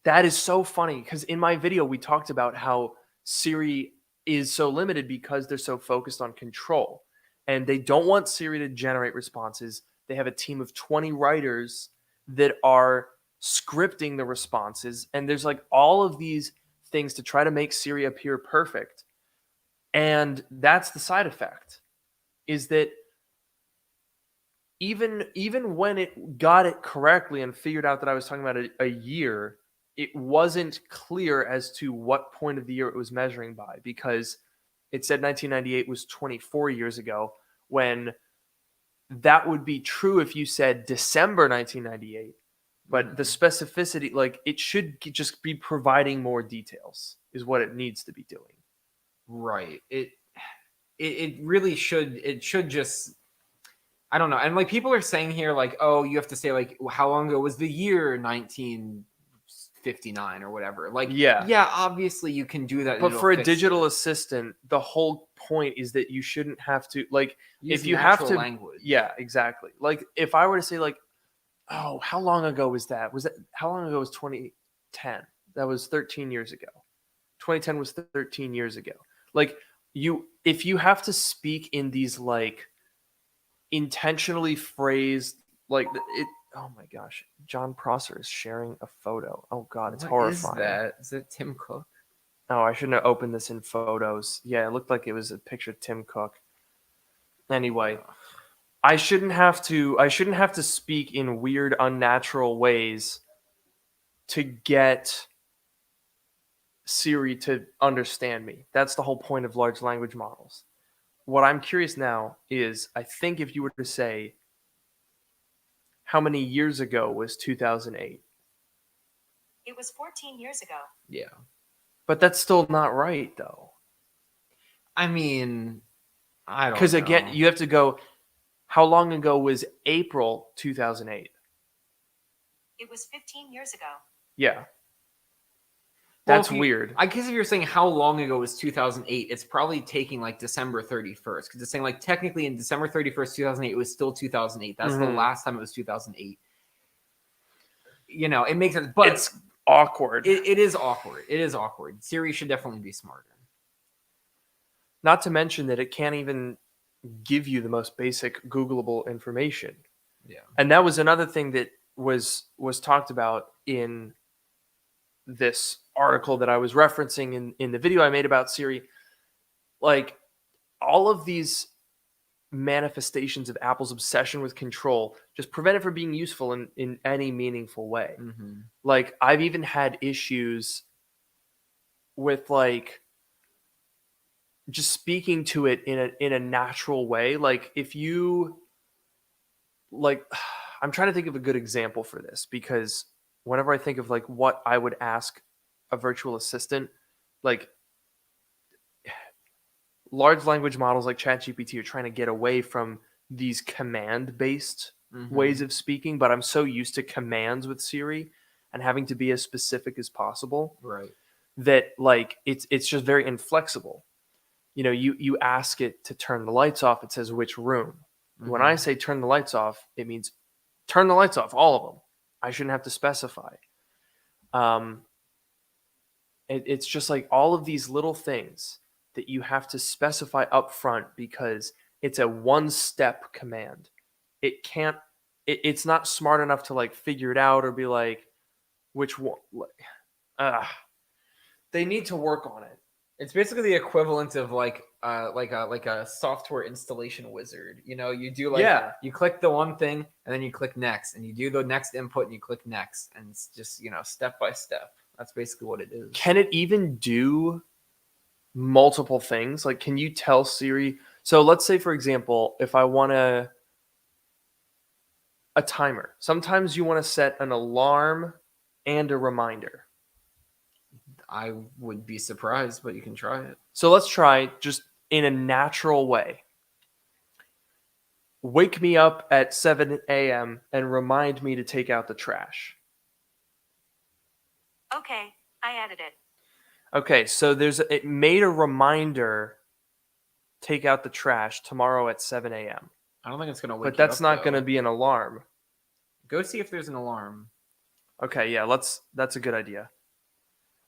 That is so funny because in my video we talked about how Siri is so limited because they're so focused on control and they don't want Siri to generate responses. They have a team of 20 writers that are scripting the responses, and there's like all of these things to try to make Siri appear perfect. And that's the side effect, is that even when it got it correctly and figured out that I was talking about a year, it wasn't clear as to what point of the year it was measuring by, because it said 1998 was 24 years ago, when that would be true if you said December 1998. But the specificity, like it should just be providing more details is what it needs to be doing. Right. it really should. It should just. I don't know. And like people are saying here, like, oh, you have to say like how long ago was the year 1959 or whatever. Like, yeah, obviously you can do that. But for a digital assistant, the whole point is that you shouldn't have to like use if you have to language. Yeah, exactly. Like if I were to say like, oh, how long ago was that? How long ago was 2010? That was 13 years ago. 2010 was 13 years ago. Like if you have to speak in these like intentionally phrased like it. Oh my gosh, John Prosser is sharing a photo. Oh god, it's horrifying. Is that Tim Cook? Oh, I shouldn't have opened this in photos. Yeah, it looked like it was a picture of Tim Cook. Anyway, I shouldn't have to speak in weird, unnatural ways to get Siri to understand me. That's the whole point of large language models. What I'm curious now is, I think if you were to say, how many years ago was 2008? It was 14 years ago. Yeah. But that's still not right, though. I mean, I don't know. Because again, you have to go, how long ago was April 2008? It was 15 years ago. Yeah. Well, That's weird. I guess if you're saying how long ago was 2008, it's probably taking like December 31st. Because it's saying like technically in December 31st, 2008, it was still 2008. That's the last time it was 2008. You know, it makes sense. But it's awkward. It is awkward. It is awkward. Siri should definitely be smarter. Not to mention that it can't even give you the most basic Googleable information. Yeah. And that was another thing that was talked about in this article that I was referencing in the video I made about Siri. Like all of these manifestations of Apple's obsession with control just prevent it from being useful in any meaningful way. Mm-hmm. Like I've even had issues with like just speaking to it in a natural way. Like if you like, I'm trying to think of a good example for this, because whenever I think of like what I would ask a virtual assistant, like large language models like ChatGPT are trying to get away from these command-based ways of speaking, but I'm so used to commands with Siri and having to be as specific as possible, right? That like it's just very inflexible. You know, you ask it to turn the lights off, it says which room. When I say turn the lights off, it means turn the lights off, all of them. I shouldn't have to specify. It's just like all of these little things that you have to specify up front because it's a one-step command. It can't. It's not smart enough to like figure it out or be like, which one. They need to work on it. It's basically the equivalent of like a software installation wizard. You know, you do like you click the one thing and then you click next, and you do the next input and you click next, and it's just, you know, step by step. That's basically what it is. Can it even do multiple things? Like, can you tell Siri? So let's say, for example, if I want a timer, sometimes you want to set an alarm and a reminder. I would be surprised, but you can try it. So let's try just in a natural way. Wake me up at 7 a.m. and remind me to take out the trash. Okay, I added it. Okay, so it made a reminder, take out the trash tomorrow at 7 a.m. I don't think it's going to wake you up. But that's not going to be an alarm. Go see if there's an alarm. Okay, yeah, that's a good idea.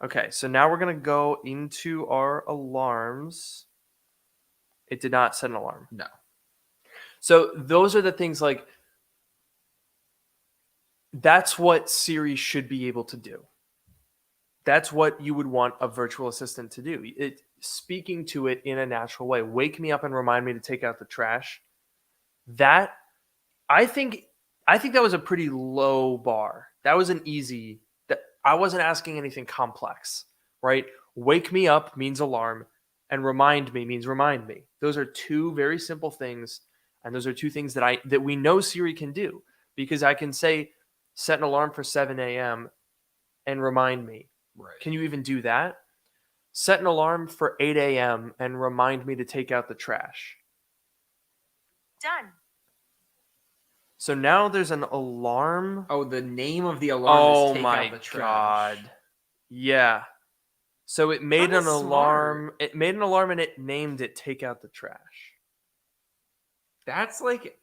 Okay, so now we're going to go into our alarms. It did not set an alarm. No. So those are the things like, that's what Siri should be able to do. That's what you would want a virtual assistant to do. Speaking to it in a natural way. Wake me up and remind me to take out the trash. That, I think that was a pretty low bar. That was an easy, that I wasn't asking anything complex, right? Wake me up means alarm, and remind me means remind me. Those are two very simple things, and those are two things that we know Siri can do, because I can say, set an alarm for 7 a.m. and remind me. Right. Can you even do that? Set an alarm for 8 a.m. and remind me to take out the trash. Done. So now there's an alarm. Oh, the name of the alarm is Oh take my out the trash. god. Yeah. So it made Kinda an alarm. smart. It made an alarm and it named it take out the trash. That's like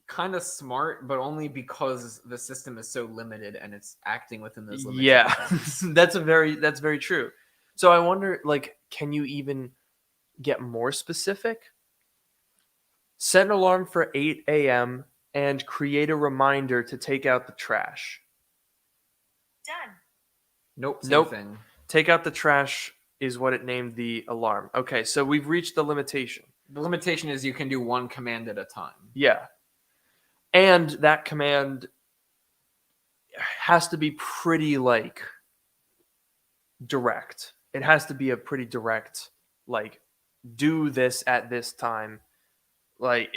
kind of smart, but only because the system is so limited and it's acting within those limitations. Yeah. that's very true. So I wonder, like, can you even get more specific? Set an alarm for 8 a.m. and create a reminder to take out the trash. Done. Nope. Same Nope. thing. Take out the trash is what it named the alarm. Okay, so we've reached the limitation. The limitation is you can do one command at a time. Yeah. And that command has to be pretty, like, direct. It has to be a pretty direct, like, do this at this time. Like,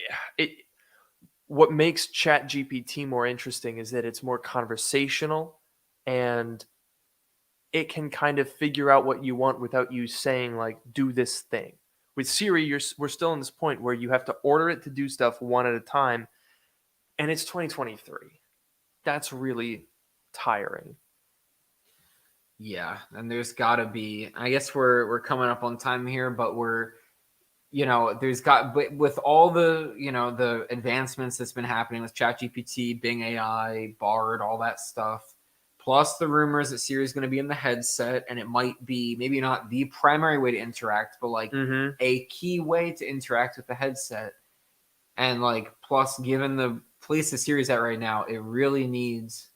what makes ChatGPT more interesting is that it's more conversational and it can kind of figure out what you want without you saying, like, do this thing. With Siri, we're still in this point where you have to order it to do stuff one at a time, and it's 2023. That's really tiring. Yeah, and there's got to be. I guess we're coming up on time here, but with all the the advancements that's been happening with ChatGPT, Bing AI, Bard, all that stuff. Plus the rumors that Siri is going to be in the headset, and it might be maybe not the primary way to interact, but like a key way to interact with the headset. And like, plus, given the place the Siri's at right now, it really needs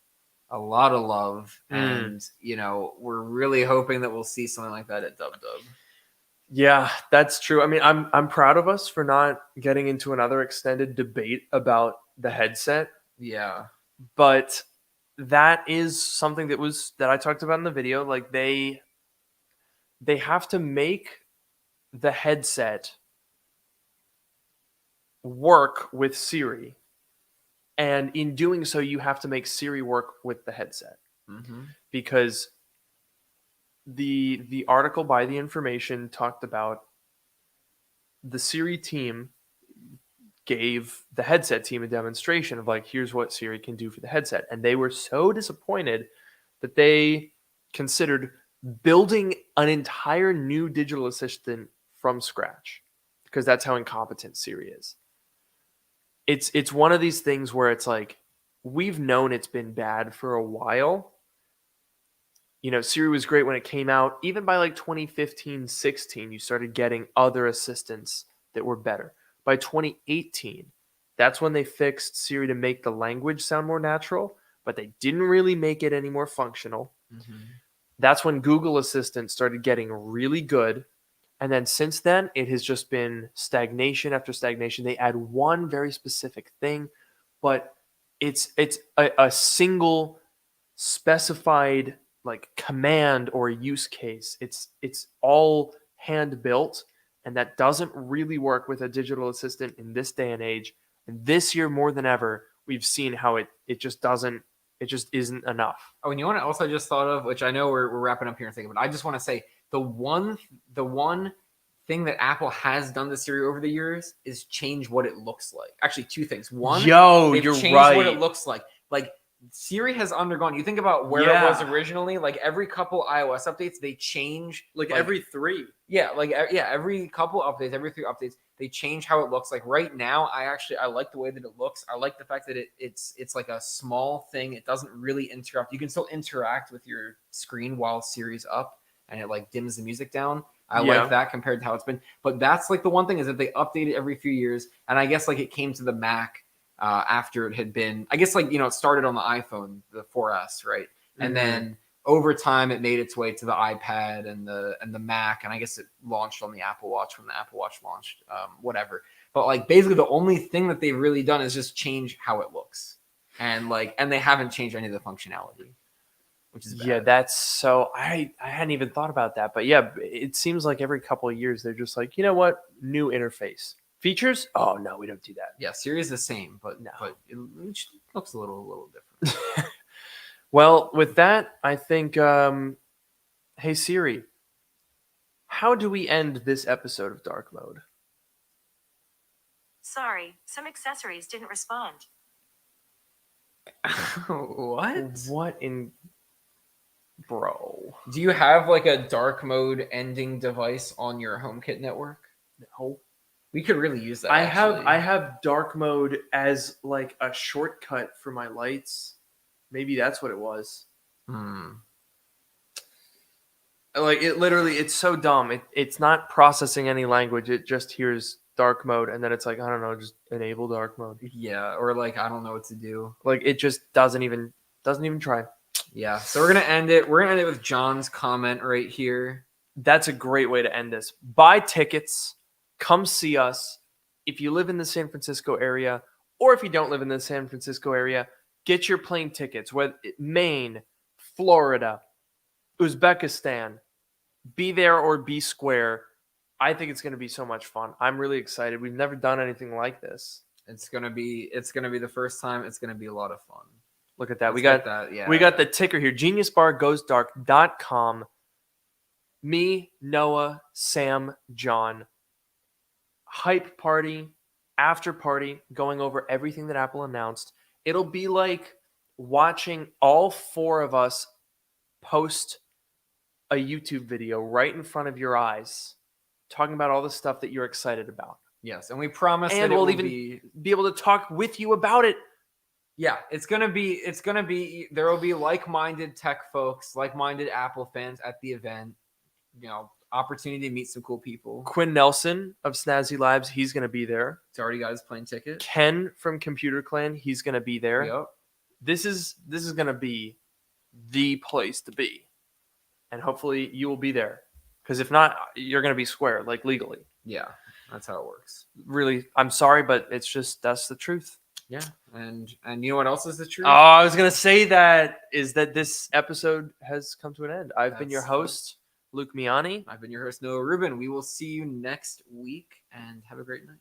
a lot of love. And we're really hoping that we'll see something like that at WWDC. Yeah, that's true. I mean, I'm proud of us for not getting into another extended debate about the headset. Yeah, but that is something that I talked about in the video. Like, they have to make the headset work with Siri, and in doing so, you have to make Siri work with the headset because the article by The Information talked about the Siri team gave the headset team a demonstration of, like, here's what Siri can do for the headset. And they were so disappointed that they considered building an entire new digital assistant from scratch, because that's how incompetent Siri is. It's one of these things where it's like, we've known it's been bad for a while. Siri was great when it came out. Even by like 2015, 16, you started getting other assistants that were better. By 2018, that's when they fixed Siri to make the language sound more natural, but they didn't really make it any more functional. That's when Google Assistant started getting really good. And then since then, it has just been stagnation after stagnation. They add one very specific thing, but it's a single specified, like, command or use case. It's all hand built. And that doesn't really work with a digital assistant in this day and age. And this year, more than ever, we've seen how it just isn't enough. Oh, and you know what else I just thought of, which I know we're wrapping up here in a second, but I just want to say the one thing that Apple has done to Siri over the years is change what it looks like. Actually, two things. One, they've you're changed right. what it looks like. Like, Siri has undergone, you think about where it was originally, like every couple iOS updates, they change. Like every 3. Yeah, every couple updates, every 3 updates, they change how it looks. Like right now, I like the way that it looks. I like the fact that it's like a small thing. It doesn't really interrupt. You can still interact with your screen while Siri's up, and it like dims the music down. I like that compared to how it's been. But that's like the one thing is that they update it every few years. And I guess like it came to the Mac after it had been, I guess, like, it started on the iPhone, the 4S, right? And then over time it made its way to the iPad and the Mac, and I guess it launched on the Apple Watch when the Apple Watch launched, whatever. But like basically the only thing that they've really done is just change how it looks, and they haven't changed any of the functionality, which is bad. Yeah, that's so I hadn't even thought about that, but yeah, it seems like every couple of years they're just like, you know what, new interface. Features? Oh no, we don't do that. Yeah, Siri is the same, but it looks a little different. Well, with that, I think, hey Siri, How do we end this episode of Dark Mode? Sorry, some accessories didn't respond. What? What in, bro? Do you have like a dark mode ending device on your HomeKit network? No. We could really use that. I actually. have dark mode as like a shortcut for my lights. Maybe that's what it was. Like it literally, it's so dumb. It's not processing any language. It just hears dark mode, and then it's like, I don't know, just enable dark mode. Yeah, or like I don't know what to do. Like it just doesn't even try. Yeah. So we're gonna end it. We're gonna end it with John's comment right here. That's a great way to end this. Buy tickets. Come see us. If you live in the San Francisco area, or if you don't live in the San Francisco area, get your plane tickets. Whether Maine, Florida, Uzbekistan, be there or be square. I think it's going to be so much fun. I'm really excited. We've never done anything like this. It's gonna be the first time. It's gonna be a lot of fun. Look at that. Let's We got get that. Yeah. we got the ticker here. GeniusBarGoesDark.com. Me, Noah, Sam, John. Hype party, after party, going over everything that Apple announced. It'll be like watching all four of us post a YouTube video right in front of your eyes, talking about all the stuff that you're excited about. Yes, and we promise And that we'll it will even be. be able to talk with you about it. Yeah, it's gonna be. There will be like-minded tech folks, like-minded Apple fans at the event. You know, opportunity to meet some cool people. Quinn Nelson of Snazzy Labs, he's going to be there. He's already got his plane ticket. Ken from Computer Clan, he's going to be there. Yep. This is going to be the place to be. And hopefully you will be there. Because if not, you're going to be square, like legally. Yeah, that's how it works. Really, I'm sorry, but it's just, that's the truth. Yeah, and you know what else is the truth? Oh, I was going to say that this episode has come to an end. I've been your That's- host, Luke Miani. I've been your host, Noah Rubin. We will see you next week, and have a great night.